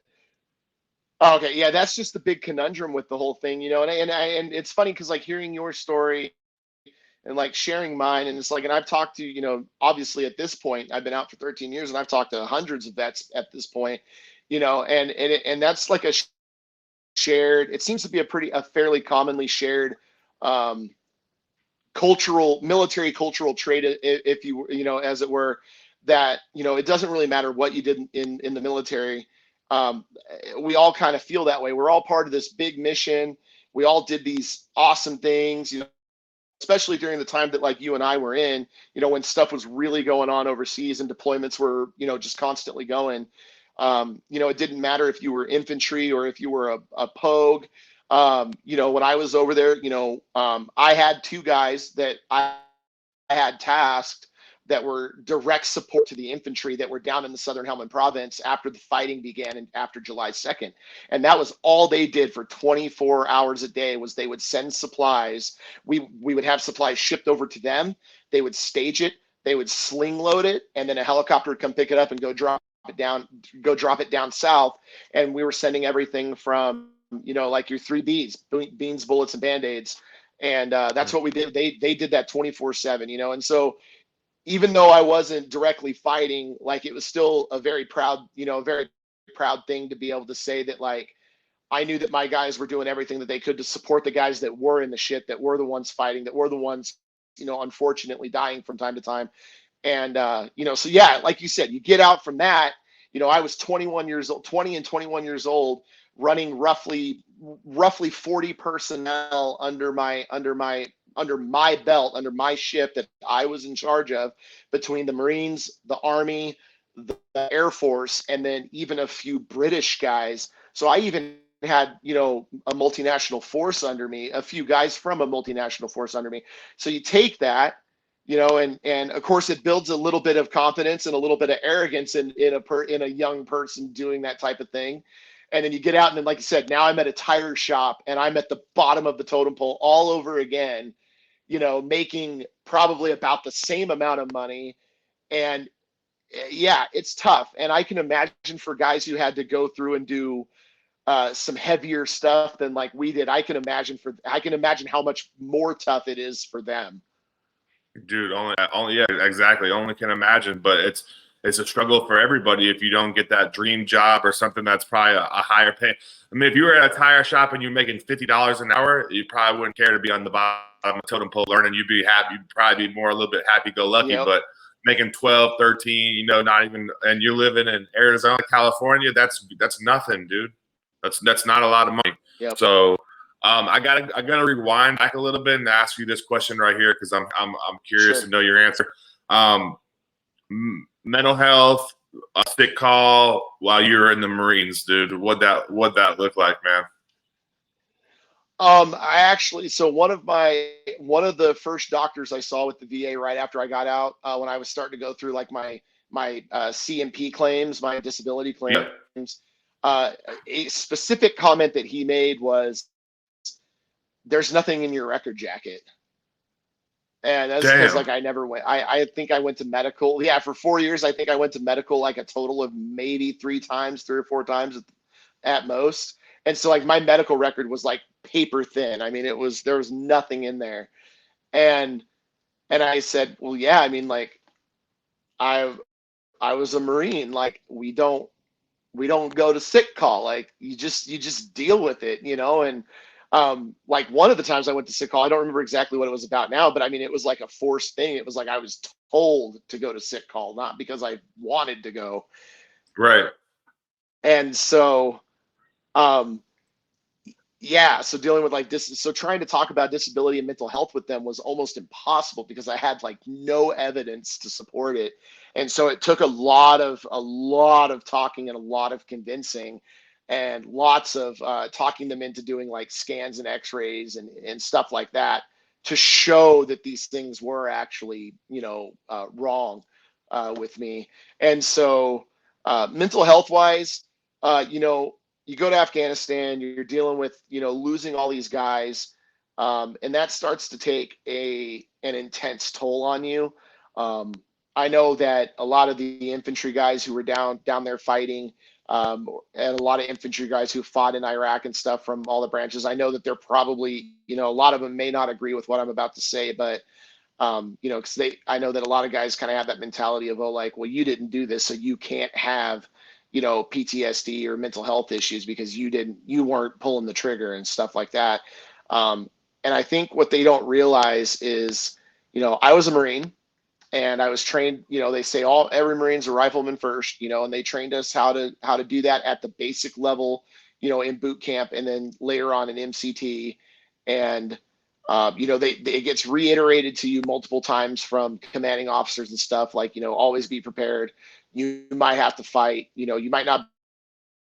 Oh, okay, yeah, that's just the big conundrum with the whole thing, you know. And it's funny because like hearing your story and like sharing mine, and it's like, and I've talked to, you know, obviously at this point I've been out for 13 years, and I've talked to hundreds of vets at this point, you know, and that's like a shared. It seems to be a fairly commonly shared um, military cultural trait, if you know, as it were, that, you know, it doesn't really matter what you did in the military. um, we all kind of feel that way. We're all part of this big mission. We all did these awesome things, you know, especially during the time that like you and I were in, you know, when stuff was really going on overseas and deployments were, you know, just constantly going. You know, it didn't matter if you were infantry or if you were a pogue. You know, when I was over there, you know, I had two guys that I had tasked that were direct support to the infantry that were down in the Southern Helmand province after the fighting began and after July 2nd. And that was all they did for 24 hours a day. Was they would send supplies. We would have supplies shipped over to them. They would stage it. They would sling load it, and then a helicopter would come pick it up and go drop it down south. And we were sending everything from, you know, like your 3Bs, beans, bullets, and band-aids. And that's what we did. They did that 24/7, you know. And so even though I wasn't directly fighting, like it was still a very proud, you know, very proud thing to be able to say that, like, I knew that my guys were doing everything that they could to support the guys that were in the shit, that were the ones fighting, that were the ones, you know, unfortunately dying from time to time. And you know, so yeah, like you said, you get out from that. You know, I was 21 years old, 20 and 21 years old, running roughly 40 personnel under my belt, under my ship that I was in charge of, between the Marines, the Army, the Air Force, and then even a few British guys. So I even had, you know, a multinational force under me, a few guys from a multinational force under me. So you take that, you know, and of course it builds a little bit of confidence and a little bit of arrogance in a young person doing that type of thing. And then you get out, and then, like you said, now I'm at a tire shop and I'm at the bottom of the totem pole all over again, you know, making probably about the same amount of money. And yeah, it's tough. And I can imagine for guys who had to go through and do some heavier stuff than like we did, I can imagine how much more tough it is for them. Dude, only, yeah, exactly. Only can imagine. But it's a struggle for everybody if you don't get that dream job or something that's probably a higher pay. I mean, if you were at a tire shop and you're making $50 an hour, you probably wouldn't care to be on the bottom of the totem pole learning. You'd be happy. You'd probably be more a little bit happy-go-lucky. Yep. But making 12, 13, you know, not even, and you're living in Arizona, California, that's nothing, dude. That's not a lot of money. Yep. So I gotta rewind back a little bit and ask you this question right here, because I'm curious Sure. to know your answer. Mental health, a sick call while you were in the Marines, dude. What that look like, man? I actually, so one of the first doctors I saw with the VA right after I got out, when I was starting to go through like my CMP claims, my disability Yeah. claims, a specific comment that he made was, "There's nothing in your record jacket." And that's because Damn. like I never went. I think I went to medical. Yeah, for 4 years, I think I went to medical like a total of maybe 3 times, 3 or 4 times at most. And so like my medical record was like paper thin. I mean, there was nothing in there. And And I said, well, yeah, I mean, like, I was a Marine. Like, we don't go to sick call. Like, you just deal with it, And like, one of the times I went to sick call, I don't remember exactly what it was about now, but I mean, it was like a forced thing. It was like I was told to go to sick call, not because I wanted to go. Right. And so, um, yeah, so dealing with like this, so trying to talk about disability and mental health with them was almost impossible because I had like no evidence to support it. And so it took a lot of talking and a lot of convincing and lots of talking them into doing like scans and x-rays and stuff like that to show that these things were actually, wrong with me. And so mental health wise, you go to Afghanistan, you're dealing with, losing all these guys, and that starts to take an intense toll on you. Um, I know that a lot of the infantry guys who were down there fighting, and a lot of infantry guys who fought in Iraq and stuff from all the branches, I know that they're probably, a lot of them may not agree with what I'm about to say, but because I know that a lot of guys kind of have that mentality of, oh, like, well, you didn't do this, so you can't have, PTSD or mental health issues because you weren't pulling the trigger and stuff like that. Um, and I think what they don't realize is, I was a Marine and I was trained, they say every Marine's a rifleman first, and they trained us how to do that at the basic level, in boot camp and then later on in MCT. And it gets reiterated to you multiple times from commanding officers and stuff like, always be prepared. You might have to fight, you might not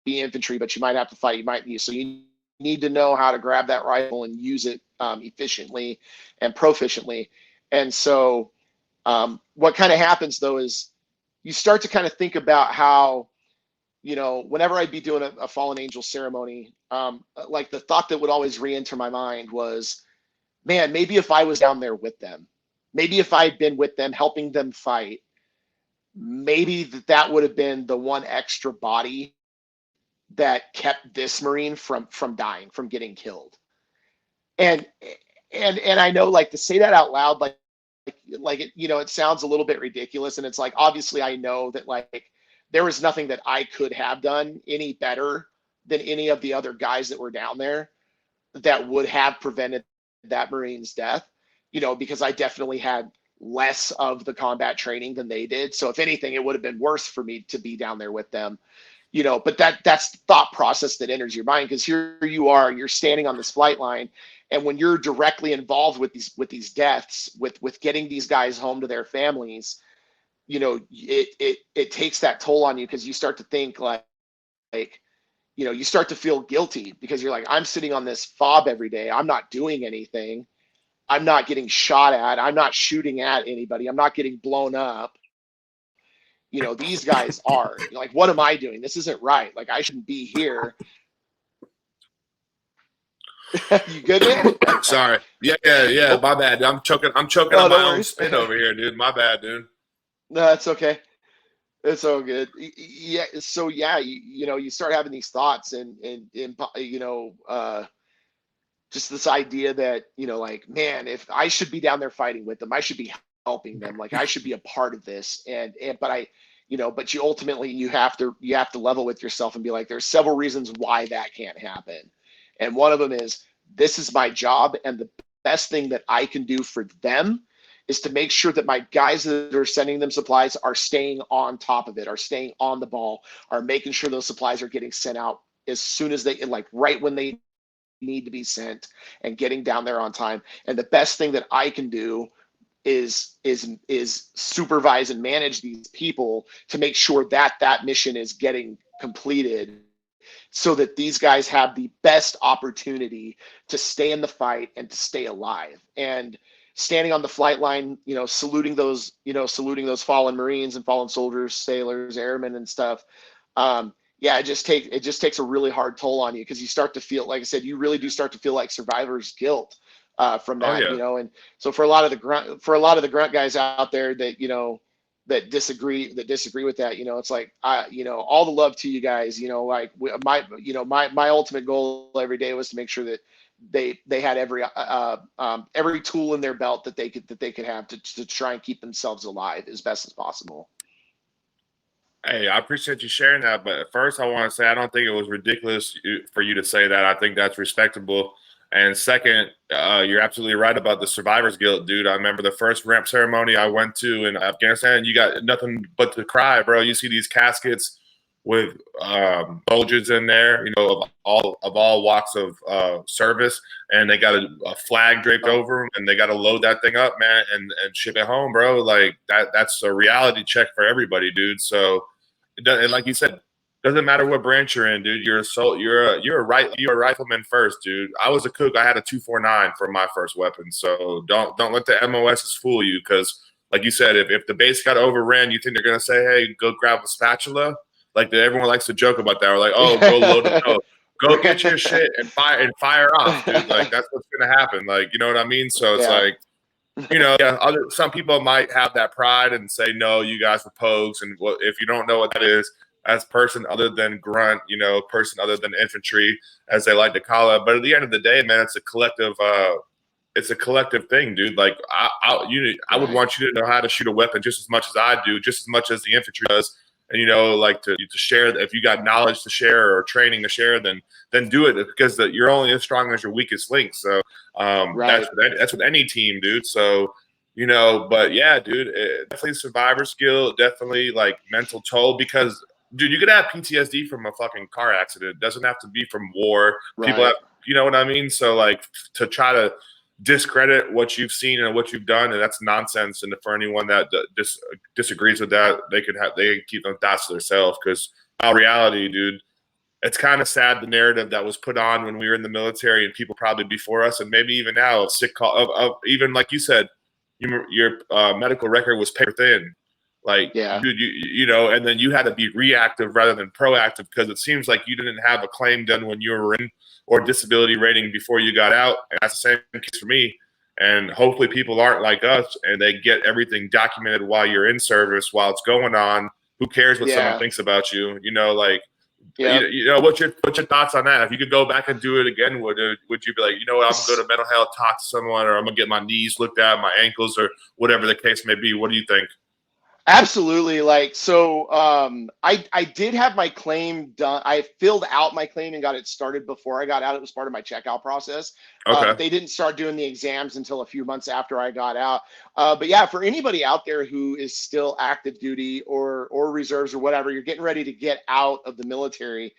be infantry, but you might have to fight. So you need to know how to grab that rifle and use it efficiently and proficiently. And so what kind of happens though is you start to kind of think about how, whenever I'd be doing a fallen angel ceremony, like the thought that would always re-enter my mind was, man, maybe if I was down there with them, maybe if I'd been with them, helping them fight, maybe that would have been the one extra body that kept this Marine from dying, from getting killed. And and I know, like, to say that out loud, like it, it sounds a little bit ridiculous. And it's like, obviously I know that, like, there was nothing that I could have done any better than any of the other guys that were down there that would have prevented that Marine's death, because I definitely had less of the combat training than they did. So if anything, it would have been worse for me to be down there with them, but that's the thought process that enters your mind, because here you are, you're standing on this flight line, and when you're directly involved with these deaths, with getting these guys home to their families, it takes that toll on you, because you start to think like you start to feel guilty because you're like, I'm sitting on this fob every day, I'm not doing anything, I'm not getting shot at, I'm not shooting at anybody, I'm not getting blown up. These guys are, like, what am I doing? This isn't right. Like, I shouldn't be here. You good, man? Sorry. Yeah. Oh, My bad. I'm choking. I'm choking no, on my don't own worry. spit over here, dude. My bad, dude. No, it's okay. It's all good. Yeah. So yeah, you start having these thoughts and just this idea that, like, man, if I should be down there fighting with them, I should be helping them. Like, I should be a part of this. But you ultimately, you have to level with yourself and be like, there's several reasons why that can't happen. And one of them is, this is my job. And the best thing that I can do for them is to make sure that my guys that are sending them supplies are staying on top of it, are staying on the ball, are making sure those supplies are getting sent out as soon as they, like, right when they need to be sent, and getting down there on time. And the best thing that I can do is supervise and manage these people to make sure that that mission is getting completed, so that these guys have the best opportunity to stay in the fight and to stay alive. And standing on the flight line, saluting those fallen Marines and fallen soldiers, sailors, airmen, and stuff. Yeah, it just takes a really hard toll on you, because you start to feel, like I said, you really do start to feel like survivor's guilt from Oh that, yeah. and so for a lot of the grunt guys out there that, that disagree with that, it's like, all the love to you guys, like, my ultimate goal every day was to make sure that they had every tool in their belt that they could have to try and keep themselves alive as best as possible. Hey, I appreciate you sharing that. But first, I want to say I don't think it was ridiculous for you to say that. I think that's respectable. And second, you're absolutely right about the survivor's guilt, dude. I remember the first ramp ceremony I went to in Afghanistan. You got nothing but to cry, bro. You see these caskets with soldiers in there, of all walks of service, and they got a flag draped over them, and they got to load that thing up, man, and ship it home, bro. Like that's a reality check for everybody, dude. So, and like you said, doesn't matter what branch you're in, dude. You're a rifleman first, dude. I was a cook. I had a 249 for my first weapon. So don't let the MOSs fool you, because like you said, if the base got overran, you think they're gonna say, "Hey, go grab a spatula." Like everyone likes to joke about that. We're like, "Oh, go load it up. Go get your shit and fire off, dude." Like that's what's gonna happen. Like, you know what I mean? So it's like, yeah, some people might have that pride and say, no, you guys were pogues. And if you don't know what that is, as person other than grunt, person other than infantry, as they like to call it. But at the end of the day, man, it's a collective. It's a collective thing, dude. Like I would want you to know how to shoot a weapon just as much as I do, just as much as the infantry does. And like to share. If you got knowledge to share or training to share, then do it, because you're only as strong as your weakest link. So that's with any team, dude. So but yeah, dude, definitely survivor skill, definitely like mental toll, because dude, you could have PTSD from a fucking car accident. It doesn't have to be from war. Right. People have, you know what I mean? So like to try to discredit what you've seen and what you've done, and that's nonsense. And for anyone that disagrees with that, they can keep them thoughts to themselves, because our reality, dude, it's kind of sad, the narrative that was put on when we were in the military, and people probably before us and maybe even now, of sick call of even like you said, your medical record was paper thin. Like, dude, and then you had to be reactive rather than proactive, because it seems like you didn't have a claim done when you were in, or disability rating before you got out. And that's the same case for me. And hopefully people aren't like us, and they get everything documented while you're in service, while it's going on. Who cares what someone thinks about you? What's your thoughts on that? If you could go back and do it again, would you be like, I'm gonna go to mental health, talk to someone, or I'm gonna get my knees looked at, my ankles, or whatever the case may be? What do you think? Absolutely. I did have my claim done. I filled out my claim and got it started before I got out. It was part of my checkout process. Okay. They didn't start doing the exams until a few months after I got out. But yeah, for anybody out there who is still active duty or reserves or whatever, you're getting ready to get out of the military,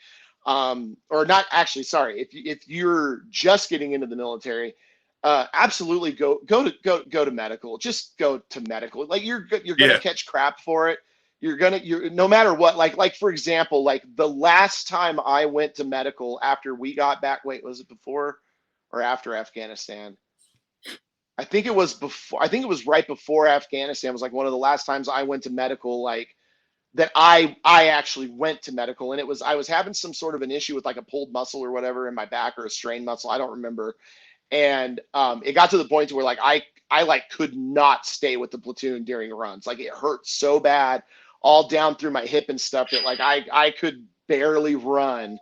or not actually, sorry, if you're just getting into the military, absolutely go to medical. Just go to medical. Like you're gonna catch crap for it. You're no matter what. Like for example, like the last time I went to medical after we got back. Wait, was it before or after Afghanistan? I think it was before. I think it was right before Afghanistan. It was like one of the last times I went to medical. Like that I actually went to medical, and I was having some sort of an issue with like a pulled muscle or whatever in my back, or a strained muscle. I don't remember. And it got to the point where like I like could not stay with the platoon during runs. Like it hurt so bad all down through my hip and stuff that like I could barely run.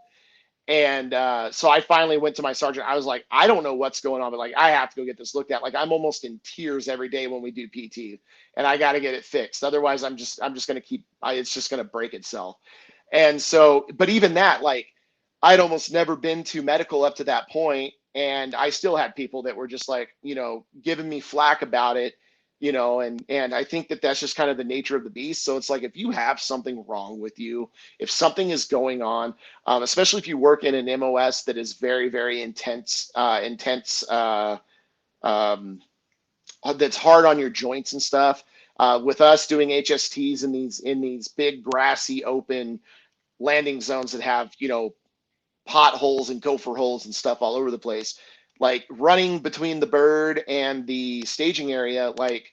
And so I finally went to my sergeant. I was like, I don't know what's going on, but like I have to go get this looked at. Like I'm almost in tears every day when we do PT, and I got to get it fixed. Otherwise, I'm just gonna it's just gonna break itself. And so, but even that, like I'd almost never been to medical up to that point, and I still had people that were just like, giving me flack about it, and I think that that's just kind of the nature of the beast. So it's like, if you have something wrong with you, if something is going on, especially if you work in an MOS that is very, very intense, that's hard on your joints and stuff. With us doing HSTs in these big grassy open landing zones that have, potholes and gopher holes and stuff all over the place, like running between the bird and the staging area, like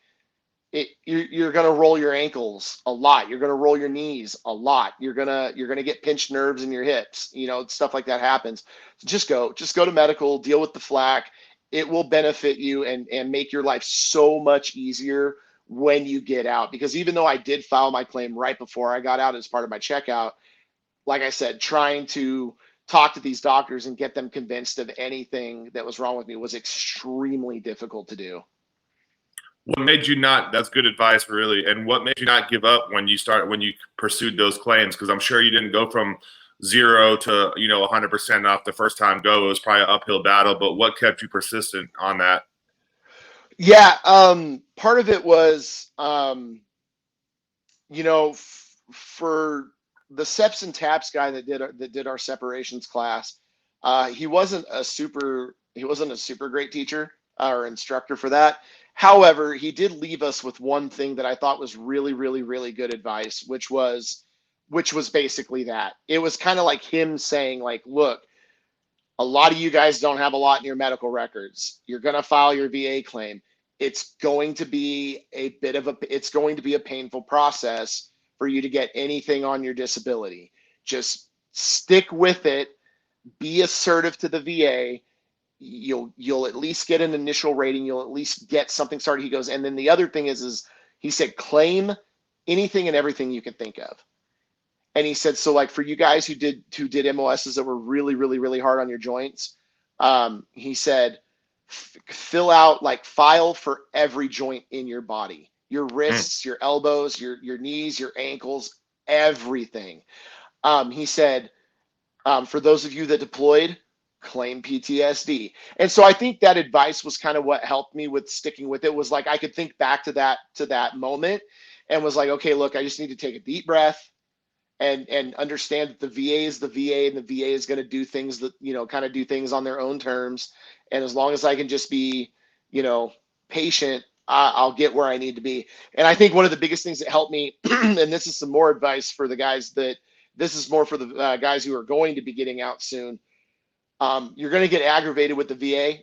you're going to roll your ankles a lot. You're going to roll your knees a lot. You're going to get pinched nerves in your hips, stuff like that happens. So just go to medical, deal with the flack. It will benefit you and make your life so much easier when you get out. Because even though I did file my claim right before I got out as part of my checkout, like I said, trying to talk to these doctors and get them convinced of anything that was wrong with me was extremely difficult to do. What made you not, that's good advice, really. And what made you not give up when you pursued those claims? Because I'm sure you didn't go from 0 to, 100% off the first time go. It was probably an uphill battle, but what kept you persistent on that? Yeah. Part of it was, for the SEPs and TAPS guy that did our separations class, he wasn't a super great teacher or instructor for that. However, he did leave us with one thing that I thought was really, really, really good advice, which was basically that. It was kind of like him saying, like, look, a lot of you guys don't have a lot in your medical records. You're going to file your VA claim. It's going to be it's going to be a painful process for you to get anything on your disability. Just stick with it. Be assertive to the VA. You'll at least get an initial rating. You'll at least get something started. He goes, and then the other thing is he said, claim anything and everything you can think of. And he said, so like for you guys who did MOSs that were really, really, really hard on your joints, he said, fill out, like, file for every joint in your body, your wrists, your elbows, your knees, your ankles, everything. He said, for those of you that deployed, claim PTSD. And so I think that advice was kind of what helped me with sticking with it. Was like, I could think back to that moment and was like, okay, look, I just need to take a deep breath and understand that the VA is the VA, and the VA is going to do things that, kind of do things on their own terms. And as long as I can just be, patient, I'll get where I need to be. And I think one of the biggest things that helped me, and this is some more advice for the guys this is more for the guys who are going to be getting out soon. You're going to get aggravated with the VA.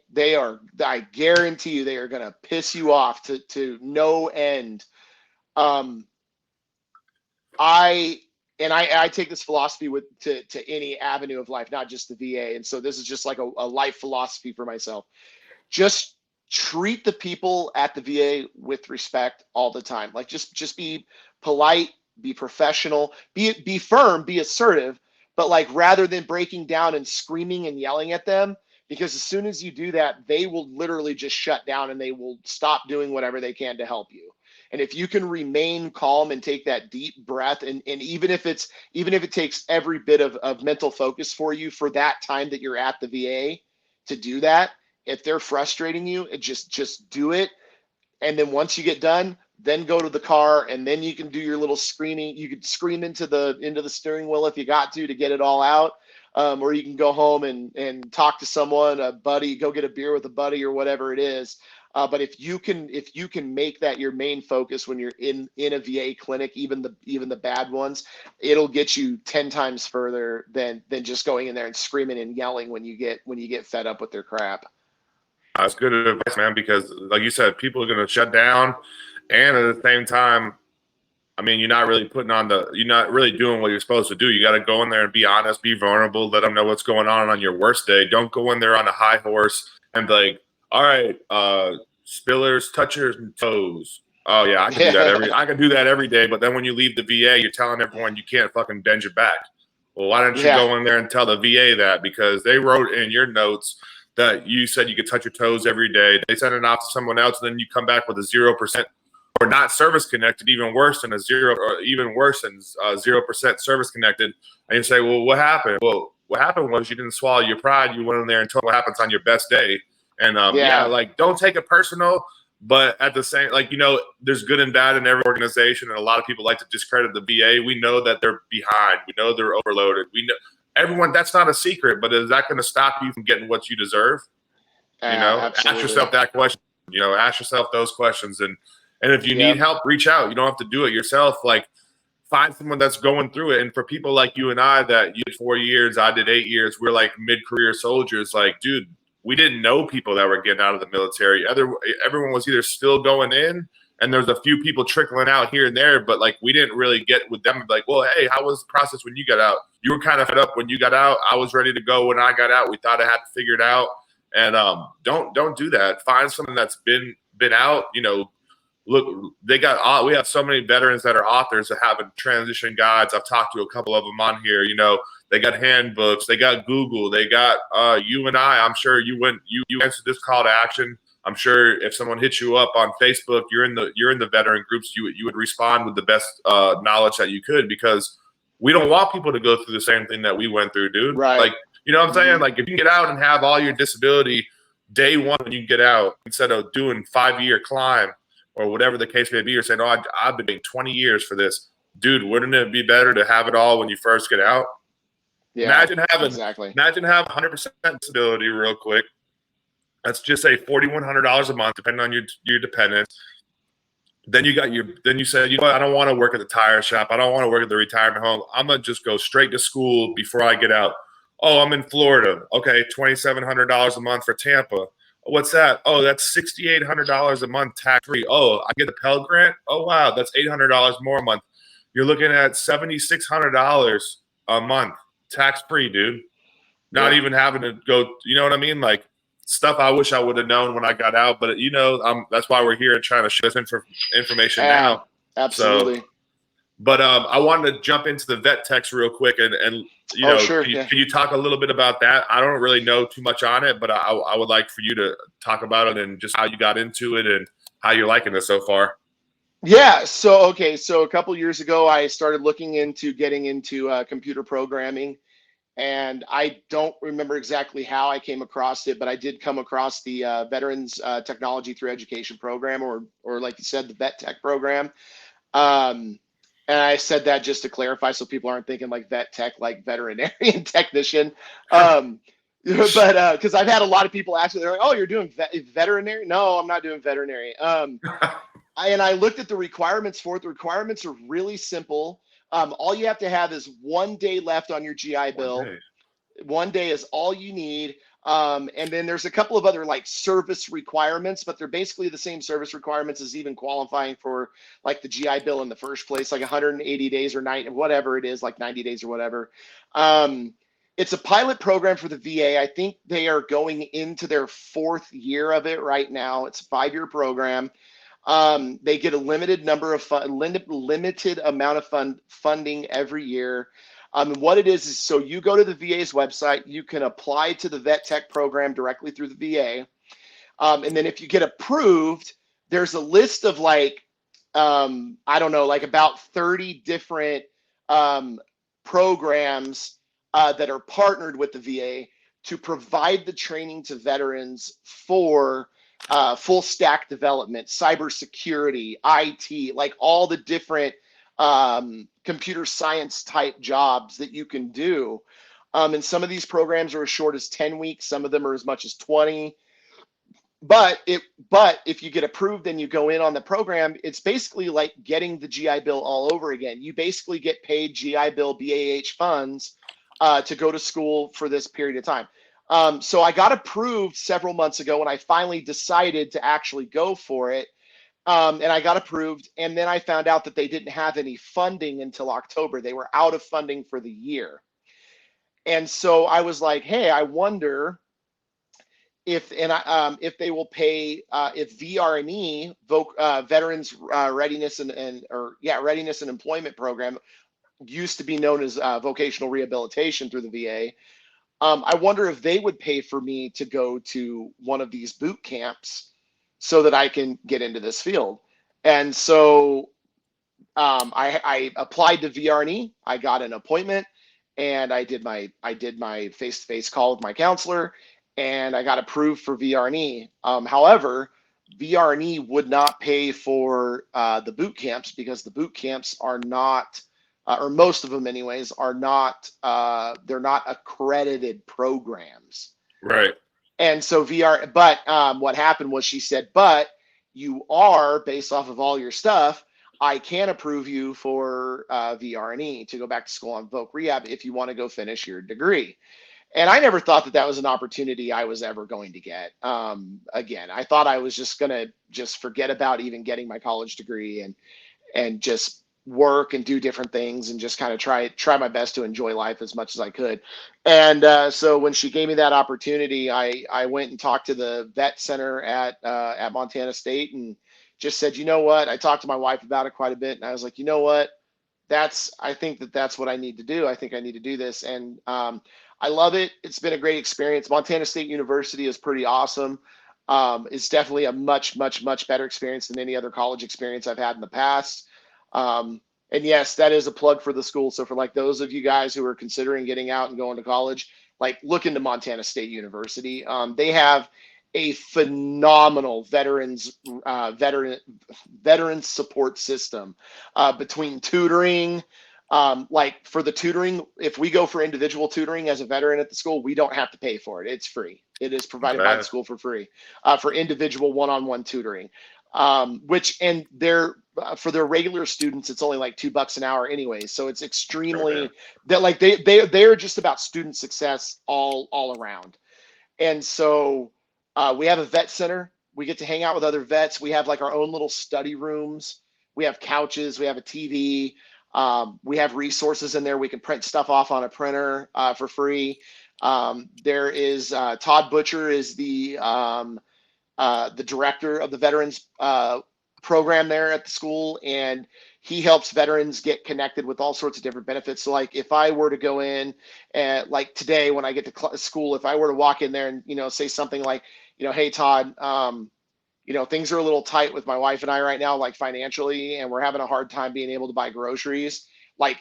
I guarantee you, they are going to piss you off to no end. I take this philosophy to any avenue of life, not just the VA. And so this is just like a life philosophy for myself. Just treat the people at the VA with respect all the time. Like, just be polite, be professional, be firm, be assertive, but like, rather than breaking down and screaming and yelling at them, because as soon as you do that, they will literally just shut down and they will stop doing whatever they can to help you. And if you can remain calm and take that deep breath, and even if it takes every bit of mental focus for you for that time that you're at the VA to do that, if they're frustrating you, just do it. And then once you get done, then go to the car, and then you can do your little screaming. You could scream into the steering wheel if you got to get it all out. Or you can go home and talk to someone, a buddy, go get a beer with a buddy or whatever it is. But if you can make that your main focus when you're in a VA clinic, even the bad ones, it'll get you 10 times further than just going in there and screaming and yelling when you get fed up with their crap. That's good advice, man, because like you said, people are going to shut down, and at the same time, I mean, you're not really doing what you're supposed to do. You got to go in there and be honest, be vulnerable, let them know what's going on your worst day. Don't go in there on a high horse and be like, all right, spillers, touchers, and toes. Oh yeah, I can do that every day. But then when you leave the VA, you're telling everyone you can't fucking bend your back. Well, why don't you go in there and tell the VA that? Because they wrote in your notes that you said you could touch your toes every day. They sent it off to someone else, and then you come back with a 0% or not service connected, even worse than 0% service connected. And you say, well, what happened? Well, what happened was you didn't swallow your pride. You went in there and told what happens on your best day. And like, don't take it personal, but at the same, like, there's good and bad in every organization. And a lot of people like to discredit the VA. We know that they're behind. We know they're overloaded. We know everyone, that's not a secret, but is that going to stop you from getting what you deserve? Absolutely. Ask yourself that question, ask yourself those questions. And if you need help, reach out. You don't have to do it yourself. Like, find someone that's going through it. And for people like you and I, that you did 4 years, I did 8 years, we're like mid-career soldiers. Like, dude, we didn't know people that were getting out of the military. Everyone was either still going in, and there's a few people trickling out here and there, but like, we didn't really get with them. Like, well, hey, how was the process when you got out? You were kind of fed up when you got out. I was ready to go when I got out. We thought I had to figure it out. And don't do that. Find someone that's been out, look, we have so many veterans that are authors that have transition guides. I've talked to a couple of them on here. They got handbooks, they got Google, they got you and I'm sure you answered this call to action. I'm sure if someone hits you up on Facebook, you're in the veteran groups, you would respond with the best knowledge that you could, because we don't want people to go through the same thing that we went through, dude. Right. Like, you know what I'm saying? Like, if you get out and have all your disability day one when you get out, instead of doing 5-year climb or whatever the case may be, or saying, oh, I've been waiting 20 years for this. Dude, wouldn't it be better to have it all when you first get out? Yeah, imagine having exactly. 100% disability real quick. Let's just say $4,100 a month, depending on your dependents. Then you said, I don't want to work at the tire shop. I don't want to work at the retirement home. I'm going to just go straight to school before I get out. Oh, I'm in Florida. Okay, $2,700 a month for Tampa. What's that? Oh, that's $6,800 a month tax-free. Oh, I get the Pell Grant? Oh, wow, that's $800 more a month. You're looking at $7,600 a month tax-free, dude. Not even having to go, you know what I mean? Like, stuff I wish I would have known when I got out, but that's why we're here and trying to share this information now. Absolutely. So, but I wanted to jump into the vet techs real quick, and sure, can you talk a little bit about that? I don't really know too much on it, but I would like for you to talk about it and just how you got into it and how you're liking it so far. Yeah. So a couple years ago, I started looking into getting into computer programming. And I don't remember exactly how I came across it, but I did come across the Veterans Technology Through Education program, or like you said, the Vet Tech program. And I said that just to clarify, so people aren't thinking like vet tech, like veterinarian technician. But because I've had a lot of people ask me, they're like, "Oh, you're doing veterinary?" No, I'm not doing veterinary. I looked at the requirements for it. The requirements are really simple. All you have to have is 1 day left on your GI Bill. 1 day is all you need. And then there's a couple of other like service requirements, but they're basically the same service requirements as even qualifying for like the GI Bill in the first place, like 180 days or whatever it is, like 90 days or whatever. It's a pilot program for the VA. I think they are going into their 4th year of it right now. It's a 5-year program. They get a limited number of limited amount of funding every year. What it is so you go to the VA's website, you can apply to the Vet Tech program directly through the VA. And then if you get approved, there's a list of like, I don't know, like about 30 different programs that are partnered with the VA to provide the training to veterans for full stack development, cybersecurity, IT, like all the different computer science type jobs that you can do. And some of these programs are as short as 10 weeks. Some of them are as much as 20. But if you get approved and you go in on the program, it's basically like getting the GI Bill all over again. You basically get paid GI Bill BAH funds to go to school for this period of time. So I got approved several months ago when I finally decided to actually go for it. And I got approved. And then I found out that they didn't have any funding until October. They were out of funding for the year. And so I was like, hey, I wonder if they will pay if VRE, Veterans Readiness Readiness and Employment Program, used to be known as vocational rehabilitation through the VA. I wonder if they would pay for me to go to one of these boot camps so that I can get into this field. And so I applied to VRE. I got an appointment, and I did my face-to-face call with my counselor, and I got approved for VRE. However, VRE would not pay for the boot camps because the boot camps are not, or most of them anyways, are not, they're not accredited programs. Right. And so but what happened was she said, but you are, based off of all your stuff, I can approve you for VRE to go back to school on voc rehab if you want to go finish your degree. And I never thought that that was an opportunity I was ever going to get. Again, I thought I was just going to just forget about even getting my college degree and just work and do different things and just kind of try my best to enjoy life as much as I could. And so when she gave me that opportunity, I went and talked to the vet center at Montana State, and just said, you know what? I talked to my wife about it quite a bit, and I was like, you know what? I think that's what I need to do. I think I need to do this. And I love it. It's been a great experience. Montana State University is pretty awesome. It's definitely a much, much, much better experience than any other college experience I've had in the past. And yes, that is a plug for the school. So for like those of you guys who are considering getting out and going to college, like look into Montana State University. They have a phenomenal veteran support system between tutoring. Like for the tutoring, if we go for individual tutoring as a veteran at the school, we don't have to pay for it. It's free. It is provided by the school for free for individual one-on-one tutoring. Which and they're for their regular students, it's only like $2 an hour anyway. So it's extremely that like they're just about student success all around. And so we have a vet center. We get to hang out with other vets. We have like our own little study rooms. We have couches. We have a TV. We have resources in there. We can print stuff off on a printer for free. There is Todd Butcher is the director of the veterans program there at the school, and he helps veterans get connected with all sorts of different benefits. So like if I were to go in and like today when I get to school, if I were to walk in there and, you know, say something like, you know, hey, Todd, you know, things are a little tight with my wife and I right now, like financially, and we're having a hard time being able to buy groceries. Like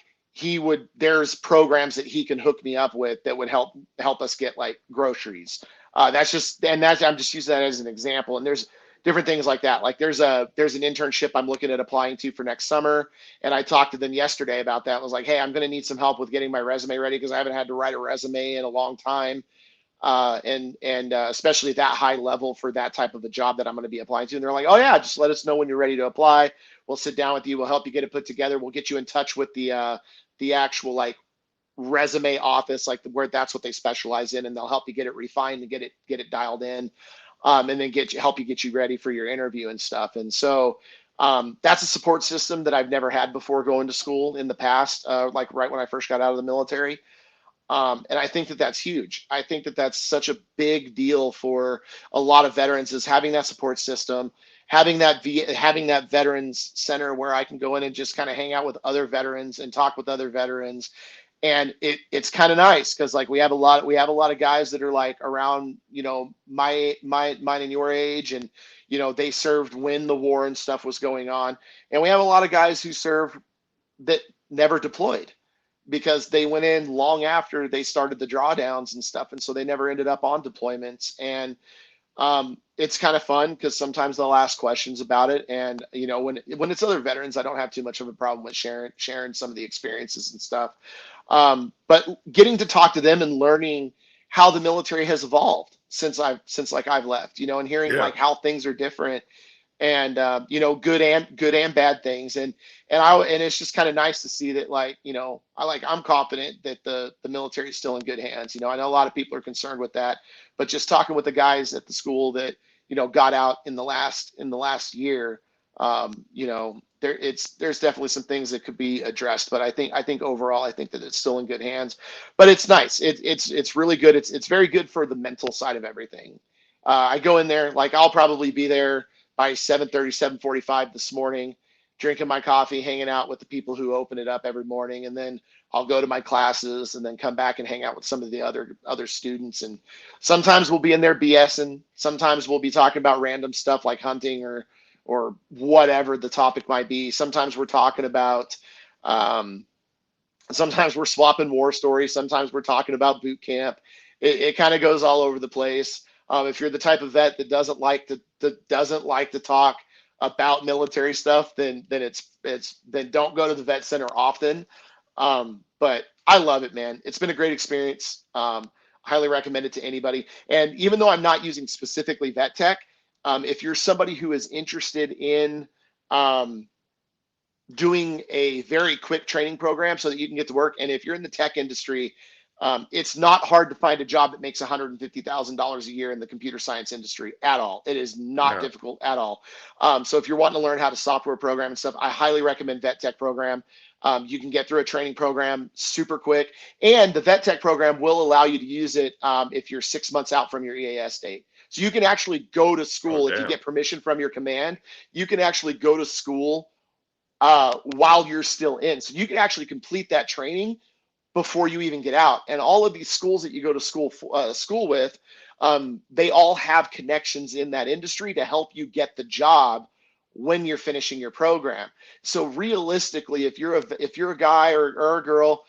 there's programs that he can hook me up with that would help us get like groceries. I'm just using that as an example. And there's different things like that. Like there's an internship I'm looking at applying to for next summer. And I talked to them yesterday about that. I was like, hey, I'm going to need some help with getting my resume ready because I haven't had to write a resume in a long time. And especially that high level for that type of a job that I'm going to be applying to. And they're like, oh yeah, just let us know when you're ready to apply. We'll sit down with you. We'll help you get it put together. We'll get you in touch with the actual like resume office, like where that's what they specialize in, and they'll help you get it refined and get it dialed in, and then help you get you ready for your interview and stuff. And so that's a support system that I've never had before going to school in the past, like right when I first got out of the military. And I think that that's huge. I think that that's such a big deal for a lot of veterans is having that support system, having that veterans center where I can go in and just kind of hang out with other veterans and talk with other veterans. And it's kind of nice because like we have a lot of guys that are like around, you know, mine and your age, and you know they served when the war and stuff was going on, and we have a lot of guys who served that never deployed because they went in long after they started the drawdowns and stuff, and so they never ended up on deployments. And it's kind of fun because sometimes they'll ask questions about it, and you know when it's other veterans, I don't have too much of a problem with sharing some of the experiences and stuff. But getting to talk to them and learning how the military has evolved since I've left, you know, and hearing like how things are different, and you know, good and bad things, and it's just kind of nice to see that, like, you know, I'm confident that the military is still in good hands. You know, I know a lot of people are concerned with that, but just talking with the guys at the school that, you know, got out in the last year, you know, there's definitely some things that could be addressed, but I think overall, I think that it's still in good hands. But it's nice. It's really good. It's very good for the mental side of everything. I go in there, like I'll probably be there by 7:30, 7:45 this morning, drinking my coffee, hanging out with the people who open it up every morning, and then I'll go to my classes and then come back and hang out with some of the other students. And sometimes we'll be in there BSing. Sometimes we'll be talking about random stuff like hunting or whatever the topic might be. Sometimes we're talking about, sometimes we're swapping war stories. Sometimes we're talking about boot camp. It kind of goes all over the place. If you're the type of vet that doesn't like to talk about military stuff, then don't go to the vet center often. But I love it, man. It's been a great experience. Highly recommend it to anybody. And even though I'm not using specifically vet tech, if you're somebody who is interested in doing a very quick training program so that you can get to work, and if you're in the tech industry, it's not hard to find a job that makes $150,000 a year in the computer science industry at all. It is not difficult at all. So if you're wanting to learn how to software program and stuff, I highly recommend Vet Tech program. You can get through a training program super quick, and the Vet Tech program will allow you to use it if you're 6 months out from your EAS date. So you can actually go to Oh, school if you damn. get permission from your command. You can actually go to school while you're still in. So you can actually complete that training before you even get out. And all of these schools that you go to school with, they all have connections in that industry to help you get the job when you're finishing your program. So realistically, if you're a guy or a girl,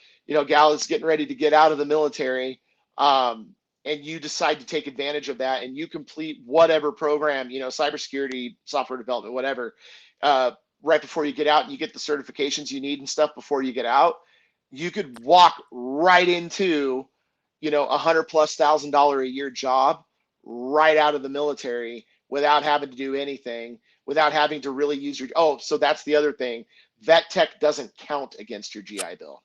gal that's getting ready to get out of the military, and you decide to take advantage of that, and you complete whatever program, cybersecurity, software development, whatever, right before you get out, and you get the certifications you need and stuff before you get out, you could walk right into, $100,000+ a year job right out of the military without having to do anything, without having to really use your. Oh, so that's the other thing. Vet tech doesn't count against your GI Bill.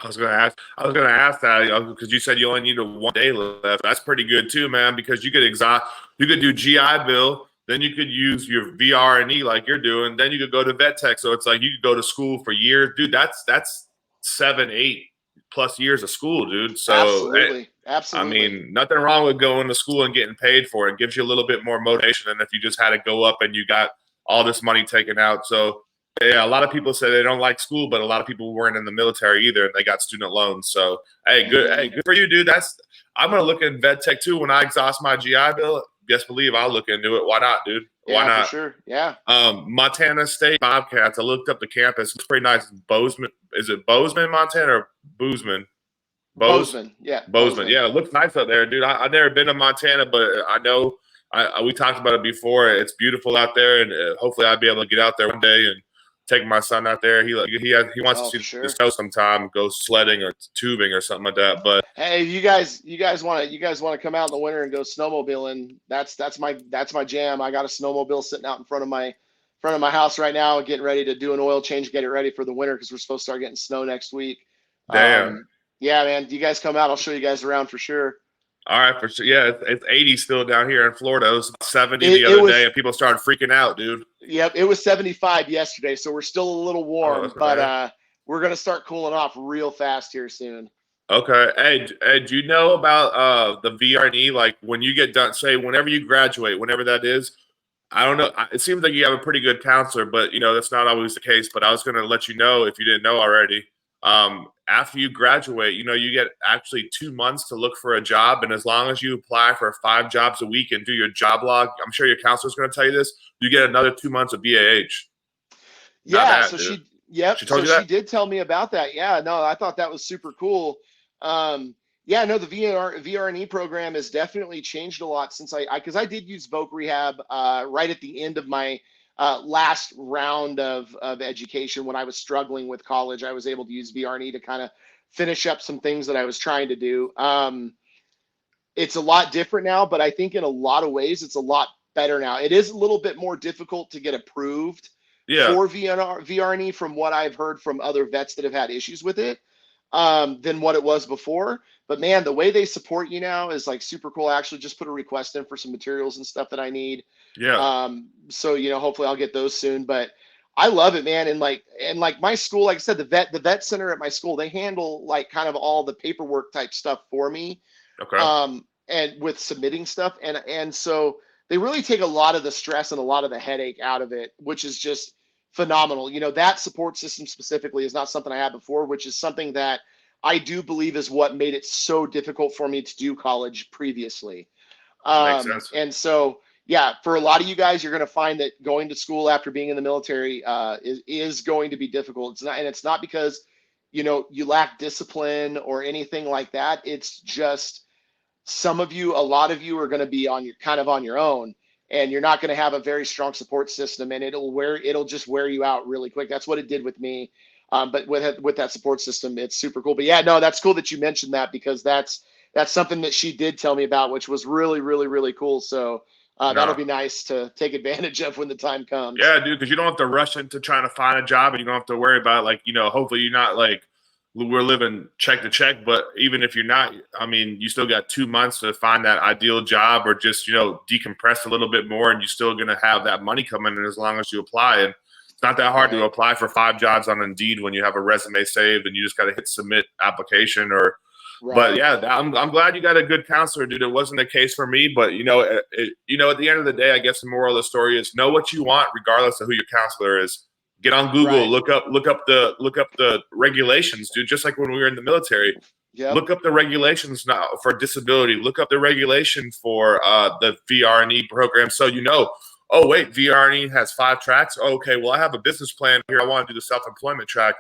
I was gonna ask. I was gonna ask that because you said you only need a 1 day left. That's pretty good too, man. Because you could you could do GI Bill, then you could use your VRE like you're doing. Then you could go to vet tech. So it's like you could go to school for years, dude. That's 7, 8+ years of school, dude. So Absolutely. I Absolutely. mean, nothing wrong with going to school and getting paid for it. It gives you a little bit more motivation than if you just had to go up and you got all this money taken out. So yeah, a lot of people say they don't like school, but a lot of people weren't in the military either, and they got student loans. So, hey, good, Mm-hmm. hey, good for you, dude. I'm gonna look in vet tech too when I exhaust my GI Bill. Best believe I'll look into it. Why not, dude? Why Yeah, for not? sure. Yeah. Montana State Bobcats. I looked up the campus. It's pretty nice. Bozeman. Is it Bozeman, Montana, or Bozeman? Bozeman. Yeah. Bozeman. Yeah, it looks nice up there, dude. I've never been to Montana, but I know we talked about it before. It's beautiful out there, and hopefully I'll be able to get out there one day and take my son out there. He wants Oh, to for see the sure. snow sometime, go sledding or tubing or something like that. But Hey, you guys want to come out in the winter and go snowmobiling? That's my jam. I got a snowmobile sitting out in front of my house right now, getting ready to do an oil change, get it ready for the winter because we're supposed to start getting snow next week. damn. Yeah, man, you guys come out. I'll show you guys around for sure. All right, for sure. Yeah, it's 80 still down here in Florida. It was 70 the It other day, was and people started freaking out, dude. Yep, it was 75 yesterday, so we're still a little Oh, warm, that's but right. we're gonna start cooling off real fast here soon. Okay. Hey, do you know about the VRE? Like when you get done, say whenever you graduate, whenever that is, I don't know. It seems like you have a pretty good counselor, but that's not always the case. But I was going to let you know if you didn't know already. After you graduate, you get actually 2 months to look for a job, and as long as you apply for 5 jobs a week and do your job log, I'm sure your counselor's going to tell you this. You get another 2 months of BAH. Not Yeah, bad, so dude. yep, She told so you she that? did tell me about that. Yeah, no, I thought that was super cool. Yeah, no, the VRNE program has definitely changed a lot since because I did use Voc Rehab right at the end of my last round of education when I was struggling with college. I was able to use VRNE to kind of finish up some things that I was trying to do. It's a lot different now, but I think in a lot of ways it's a lot better now. It is a little bit more difficult to get approved Yeah. for VRNE from what I've heard from other vets that have had issues with it than what it was before. But man, the way they support you now is like super cool. I actually just put a request in for some materials and stuff that I need. Yeah. So hopefully I'll get those soon. But I love it, man. And like my school, like I said, the vet center at my school, they handle like kind of all the paperwork type stuff for me, Okay. and with submitting stuff, and so they really take a lot of the stress and a lot of the headache out of it, which is just phenomenal. That support system specifically is not something I had before, which is something that I do believe is what made it so difficult for me to do college previously. Makes sense. And so, yeah, for a lot of you guys, you're going to find that going to school after being in the military is going to be difficult. It's not because you lack discipline or anything like that. It's just a lot of you are going to be on your own, and you're not going to have a very strong support system, and it'll just wear you out really quick. That's what it did with me. But with that support system, it's super cool. But yeah, no, that's cool that you mentioned that, because that's something that she did tell me about, which was really, really, really cool. So that'll No. be nice to take advantage of when the time comes. Yeah, dude, because you don't have to rush into trying to find a job, and you don't have to worry about hopefully you're not like we're living check to check. But even if you're not, I mean, you still got 2 months to find that ideal job, or just decompress a little bit more, and you're still gonna have that money coming in as long as you apply. And it's not that hard to Right. apply for 5 jobs on Indeed when you have a resume saved and you just got to hit submit application, or But Right. yeah, I'm glad you got a good counselor, dude. It wasn't the case for me, but at the end of the day, I guess the moral of the story is know what you want, regardless of who your counselor is. Get on Google, Right. look up the regulations, dude. Just like when we were in the military, Yep. look up the regulations now for disability. Look up the regulation for the VRE program, so you know. Oh wait, VRE has 5 tracks. Okay, well I have a business plan here. I want to do the self-employment track.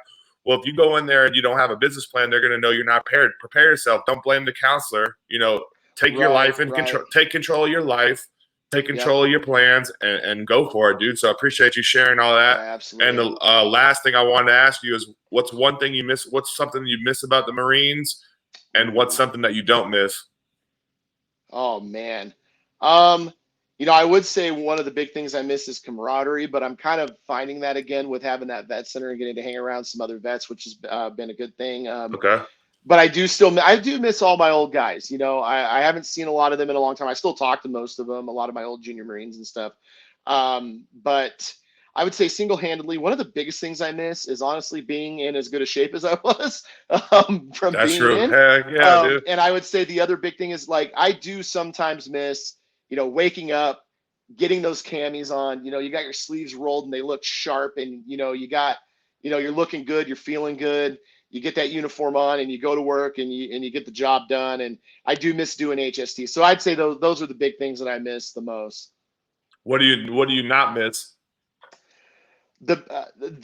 Well, if you go in there and you don't have a business plan, they're going to know you're not prepared. Prepare yourself. Don't blame the counselor. Take your Right. life in Right. control. Take control of your life. Take Yep. control of your plans and go for it, dude. So I appreciate you sharing all that. And Absolutely. the last thing I wanted to ask you is, what's one thing you miss? What's something you miss about the Marines, and what's Ooh. something that you don't miss? Oh man. Um, I would say one of the big things I miss is camaraderie, but I'm kind of finding that again with having that vet center and getting to hang around some other vets, which has been a good thing. Okay, But I do miss all my old guys. I haven't seen a lot of them in a long time. I still talk to most of them, a lot of my old junior Marines and stuff. But I would say single-handedly, one of the biggest things I miss is honestly being in as good a shape as I was from that's being true. in. Heck yeah, dude. And I would say the other big thing is like I do sometimes miss, waking up, getting those camis on. You got your sleeves rolled and they look sharp, and you're looking good, you're feeling good. You get that uniform on and you go to work and you get the job done. And I do miss doing HST. So I'd say those are the big things that I miss the most. What do you not miss? The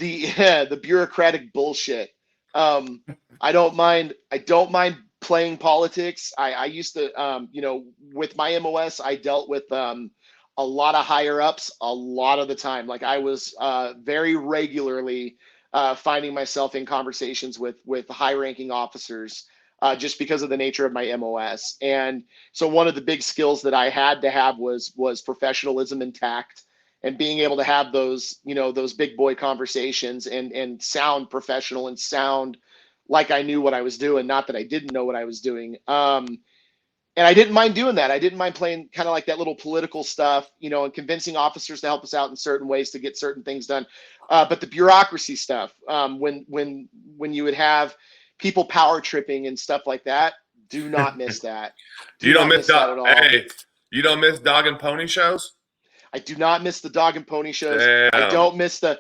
yeah, the bureaucratic bullshit. Um, I don't mind playing politics. I used to with my MOS I dealt with a lot of higher ups a lot of the time. Like I was very regularly finding myself in conversations with high ranking officers. Just because of the nature of my MOS, and so one of the big skills that I had to have was professionalism and tact, and being able to have those big boy conversations and sound professional and sound like I knew what I was doing, not that I didn't know what I was doing. And I didn't mind doing that. I didn't mind playing kind of like that little political stuff, and convincing officers to help us out in certain ways to get certain things done. But the bureaucracy stuff, when you would have people power tripping and stuff like that, do not miss that. You Do don't not miss miss that dog. at all. Hey, you don't miss dog and pony shows. I do not miss the dog and pony shows. I Damn. don't miss the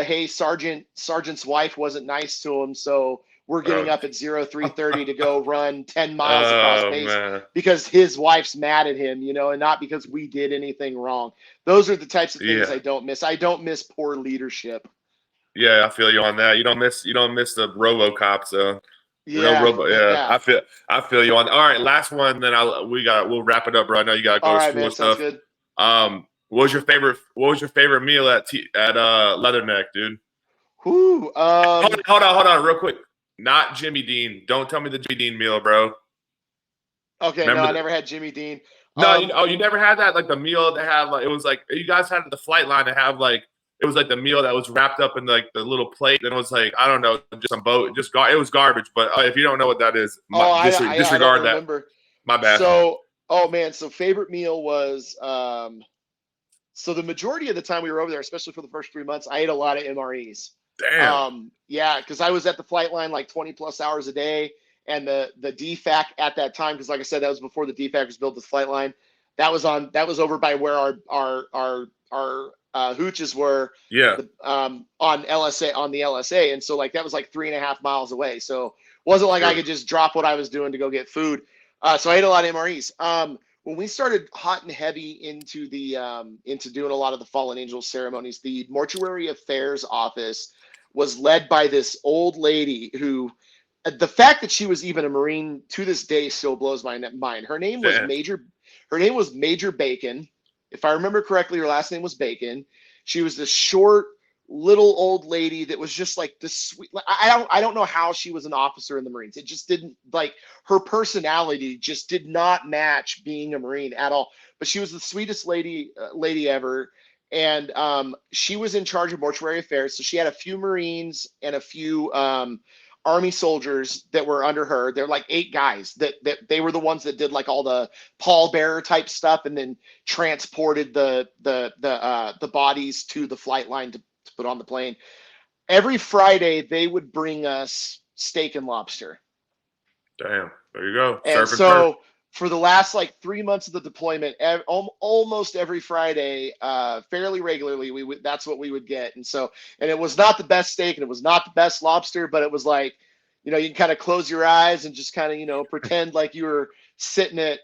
hey sergeant's wife wasn't nice to him, so we're getting Oh, up at 0330 to go run 10 miles across oh base man. because his wife's mad at him, and not because we did anything wrong. Those are the types of things Yeah. I don't miss. I don't miss poor leadership. Yeah, I feel you on that. You don't miss the RoboCop, so real Yeah, Robo. Yeah, yeah. I feel you on. All right, last one, then we'll wrap it up, bro. I know you gotta go All to right, school man. and Sounds stuff. good. What was your favorite meal at Leatherneck, dude? Whoo. Hold on, real quick. Not Jimmy Dean. Don't tell me the Jimmy Dean meal, bro. Okay, no, Remember I the never had Jimmy Dean. No, Um, you never had that, like the meal that had like, it was like you guys had the flight line to have like, it was like the meal that was wrapped up in like the little plate, and it was like, I don't know, just some boat, it was garbage. But if you don't know what that is, oh, I don't disregard that. remember. My bad. So, oh man, so favorite meal was so the majority of the time we were over there, especially for the first 3 months, I ate a lot of MREs. Damn. Yeah, because I was at the flight line like 20 plus hours a day, and the DFAC at that time, because like I said, that was before the DFAC was built. The flight line that was over by where our hooches were, Yeah. the on the LSA, and so like that was like 3.5 miles away. So it wasn't like I Sure. could just drop what I was doing to go get food. So I ate a lot of MREs. When we started hot and heavy into doing a lot of the fallen angels ceremonies, the mortuary affairs office was led by this old lady who, the fact that she was even a Marine to this day still blows my mind. Damn. Her name was Major Bacon. If I remember correctly, her last name was Bacon. She was this short little old lady that was just like this sweet. I don't know how she was an officer in the Marines. It just didn't, like, her personality just did not match being a Marine at all. But she was the sweetest lady ever, and she was in charge of mortuary affairs. So she had a few Marines and a few Army soldiers that were under her. They're like 8 guys that they were the ones that did like all the pallbearer type stuff, and then transported the bodies to the flight line to put on the plane. Every Friday they would bring us steak and lobster. Damn. There you go. And Surf and turf. so for the last like 3 months of the deployment, almost every Friday, fairly regularly, that's what we would get. And so, and it was not the best steak and it was not the best lobster, but it was like, you know, you can kind of close your eyes and just kind of, you know, pretend like you were sitting at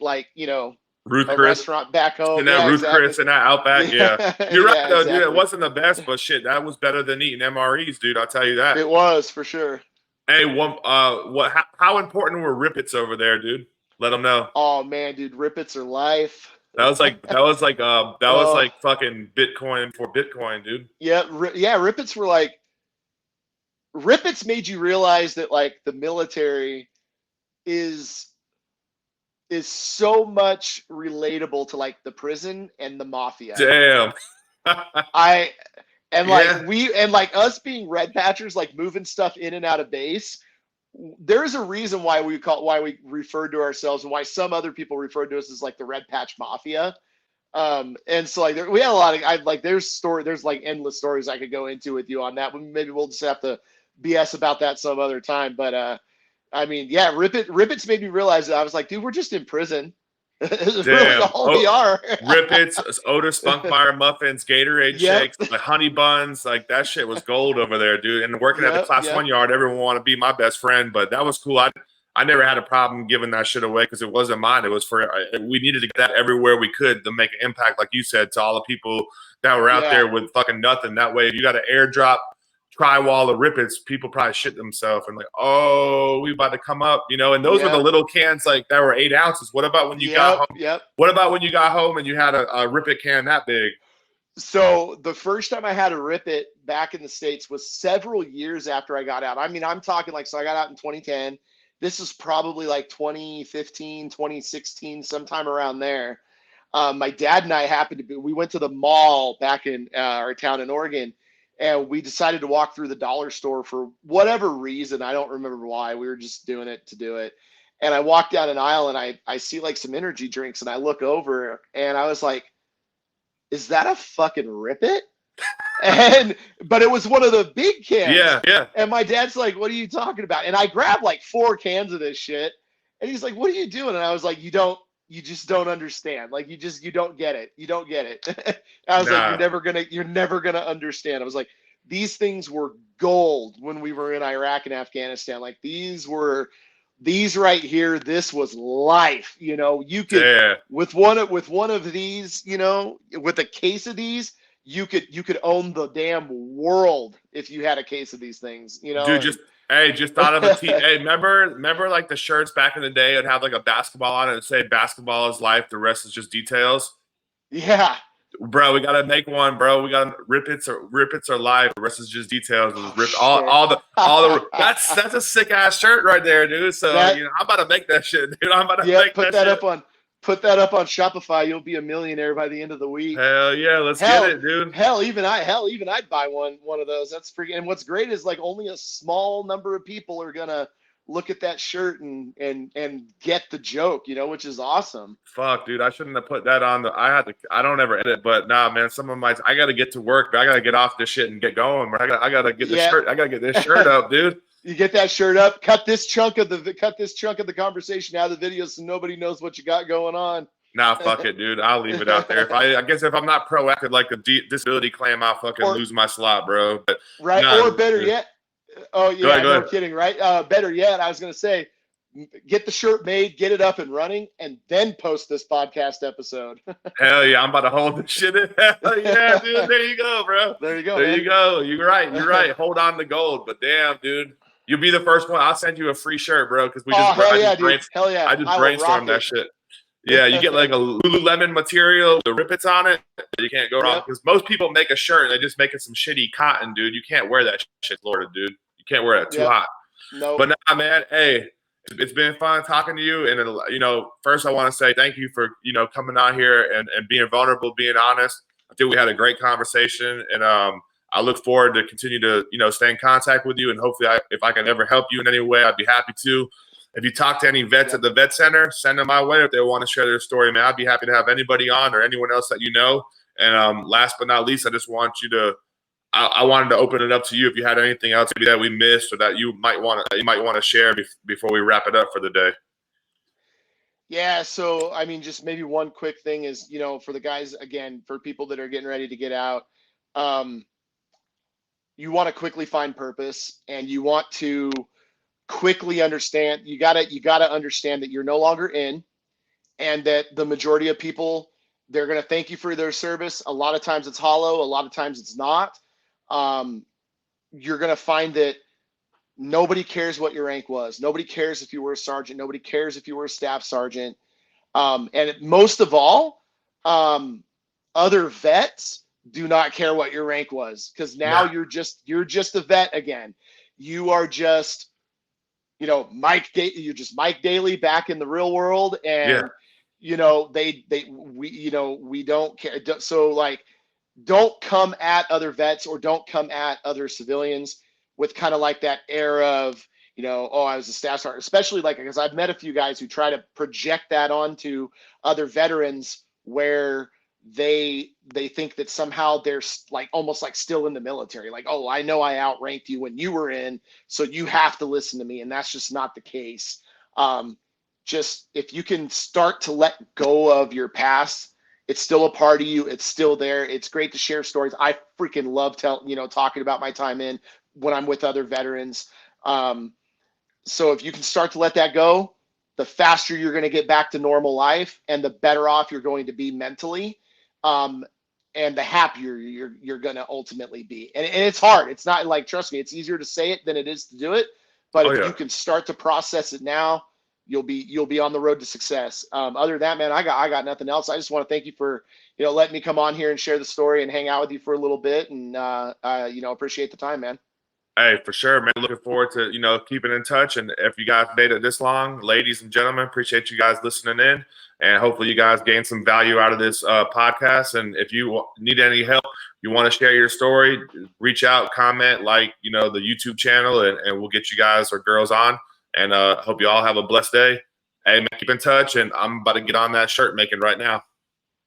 like, you know, Ruth a Chris. restaurant back home. And that Yeah, Ruth exactly. Chris and that Outback. Yeah. Yeah, You're right, yeah, though, dude. It exactly. wasn't the best, but shit, that was better than eating MREs, dude. I'll tell you that. It was for sure. Hey, how important were Rippets over there, dude? Let them know. Oh man, dude, Rippets are life. That was Oh like fucking Bitcoin for Bitcoin, dude. yeah, yeah. Rippets made you realize that like the military is so much relatable to like the prison and the mafia. Damn. I and like Yeah. we and like us being red patchers, like moving stuff in and out of base. There's a reason why we referred to ourselves and why some other people referred to us as like the red patch mafia. And so like we had a lot of there's like endless stories I could go into with you on that, but maybe we'll just have to BS about that some other time. But I mean, yeah, Rippets made me realize that I was like, dude, we're just in prison. It's really Damn. all we are. Rippets, Otis Spunkmeyer muffins, Gatorade Yep. shakes, like honey buns, like that shit was gold over there, dude. And working at the Class Yep. 1 yard, everyone wanted to be my best friend, but that was cool. I never had a problem giving that shit away because it wasn't mine. It was for we needed to get that everywhere we could to make an impact, like you said, to all the people that were out Yeah. there with fucking nothing. That way, if you got an airdrop tri-wall of Rippets, people probably shit themselves and like, oh, we about to come up, you know. And those were the Yep. little cans like that were 8 ounces. What about when you got home? Yep. What about when you got home and you had a Rippet can that big? So the first time I had a Rippet back in the States was several years after I got out. I mean, I'm talking like, so I got out in 2010. This is probably like 2015, 2016, sometime around there. My dad and I we went to the mall back in our town in Oregon, and we decided to walk through the dollar store for whatever reason. I don't remember why. We were just doing it to do it. And I walked down an aisle and I see like some energy drinks, and I look over and I was like, is that a fucking Rippet? But it was one of the big cans. Yeah. And my dad's like, what are you talking about? And I grabbed like 4 cans of this shit. And he's like, what are you doing? And I was like, you just don't understand. Like you don't get it. You don't get it. I was like, you're never gonna understand. I was like, these things were gold when we were in Iraq and Afghanistan. Like these right here, this was life. You know, you could with one of these, you know, with a case of these, you could own the damn world if you had a case of these things, you know. Dude, just thought of a team. Hey, remember like the shirts back in the day? It'd have like a basketball on it and say "Basketball is life. The rest is just details." Yeah, bro, we gotta make one, bro. We got Rippets are live. The rest is just details. That's a sick ass shirt right there, dude. So I'm about to make that shit, dude. I'm about to put that up on Shopify. You'll be a millionaire by the end of the week. Hell yeah, let's get it, dude. Even I'd buy one of those. That's freaking. And what's great is like only a small number of people are gonna look at that shirt and get the joke, you know, which is awesome. Fuck, dude, I shouldn't have put that on. I don't ever edit, but nah, man, I got to get to work, but I got to get off this shit and get going. I got to get this shirt. I got to get this shirt up, dude. You get that shirt up. Cut this chunk of the conversation out of the video so nobody knows what you got going on. Nah, fuck it, dude. I'll leave it out there. I guess if I'm not proactive like a disability claim, I'll fucking lose my slot, bro. But right, or better yet. Oh yeah, go no ahead. kidding, right? Better yet, I was gonna say, get the shirt made, get it up and running, and then post this podcast episode. Hell yeah, I'm about to hold this shit in. Hell yeah, dude. There you go, bro. There you go. There you go. You're right. Hold on to gold. But damn, dude. You'll be the first one. I'll send you a free shirt, bro, because hell yeah. I just brainstormed that shit. Yeah, you get like a Lululemon material, the Rippets on it. You can't go wrong because most people make a shirt and they just make it some shitty cotton, dude. You can't wear that shit, Florida, dude. You can't wear that too hot. No. But nah, man. Hey, it's been fun talking to you. And you know, first I want to say thank you for coming out here and being vulnerable, being honest. I think we had a great conversation, and I look forward to continue to stay in contact with you. And hopefully, if I can ever help you in any way, I'd be happy to. If you talk to any vets at the vet center, send them my way if they want to share their story, man. I'd be happy to have anybody on or anyone else that you know. And last but not least, I just want you to I wanted to open it up to you if you had anything else maybe that we missed or that you might want to share before we wrap it up for the day. Yeah, so I mean, just maybe one quick thing is, for the guys, again, for people that are getting ready to get out, you want to quickly find purpose, and you want to quickly understand. You gotta understand that you're no longer in, and that the majority of people, they're gonna thank you for their service. A lot of times it's hollow, a lot of times it's not. Um, you're gonna find that nobody cares what your rank was. Nobody cares if you were a sergeant. Nobody cares if you were a staff sergeant. And most of all, other vets do not care what your rank was, because now you're just a vet again. You are just, you're just Mike Daly back in the real world, and we don't care. So like, don't come at other vets or don't come at other civilians with kind of like that air of, oh, I was a staff sergeant, especially like, because I've met a few guys who try to project that onto other veterans, where they think that somehow they're like almost like still in the military. Like, oh, I know I outranked you when you were in, so you have to listen to me. And that's just not the case. Just if you can start to let go of your past, it's still a part of you. It's still there. It's great to share stories. I freaking love talking about my time in when I'm with other veterans. So if you can start to let that go, the faster you're going to get back to normal life, and the better off you're going to be mentally, and the happier you're going to ultimately be. And it's hard. It's not like, trust me, it's easier to say it than it is to do it. But if you can start to process it now, you'll be on the road to success. Other than that, man, I got nothing else. I just want to thank you for, letting me come on here and share the story and hang out with you for a little bit. And, appreciate the time, man. Hey, for sure, man. Looking forward to, keeping in touch. And if you guys made it this long, ladies and gentlemen, appreciate you guys listening in. And hopefully you guys gain some value out of this podcast. And if you need any help, you want to share your story, reach out, comment, the YouTube channel, and we'll get you guys or girls on. And hope you all have a blessed day. Hey, man, keep in touch. And I'm about to get on that shirt making right now.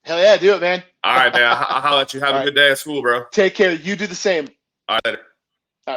Hell yeah, do it, man. All right, man. I'll holler at you. Have a good day at school, bro. Take care. You do the same. All right, later.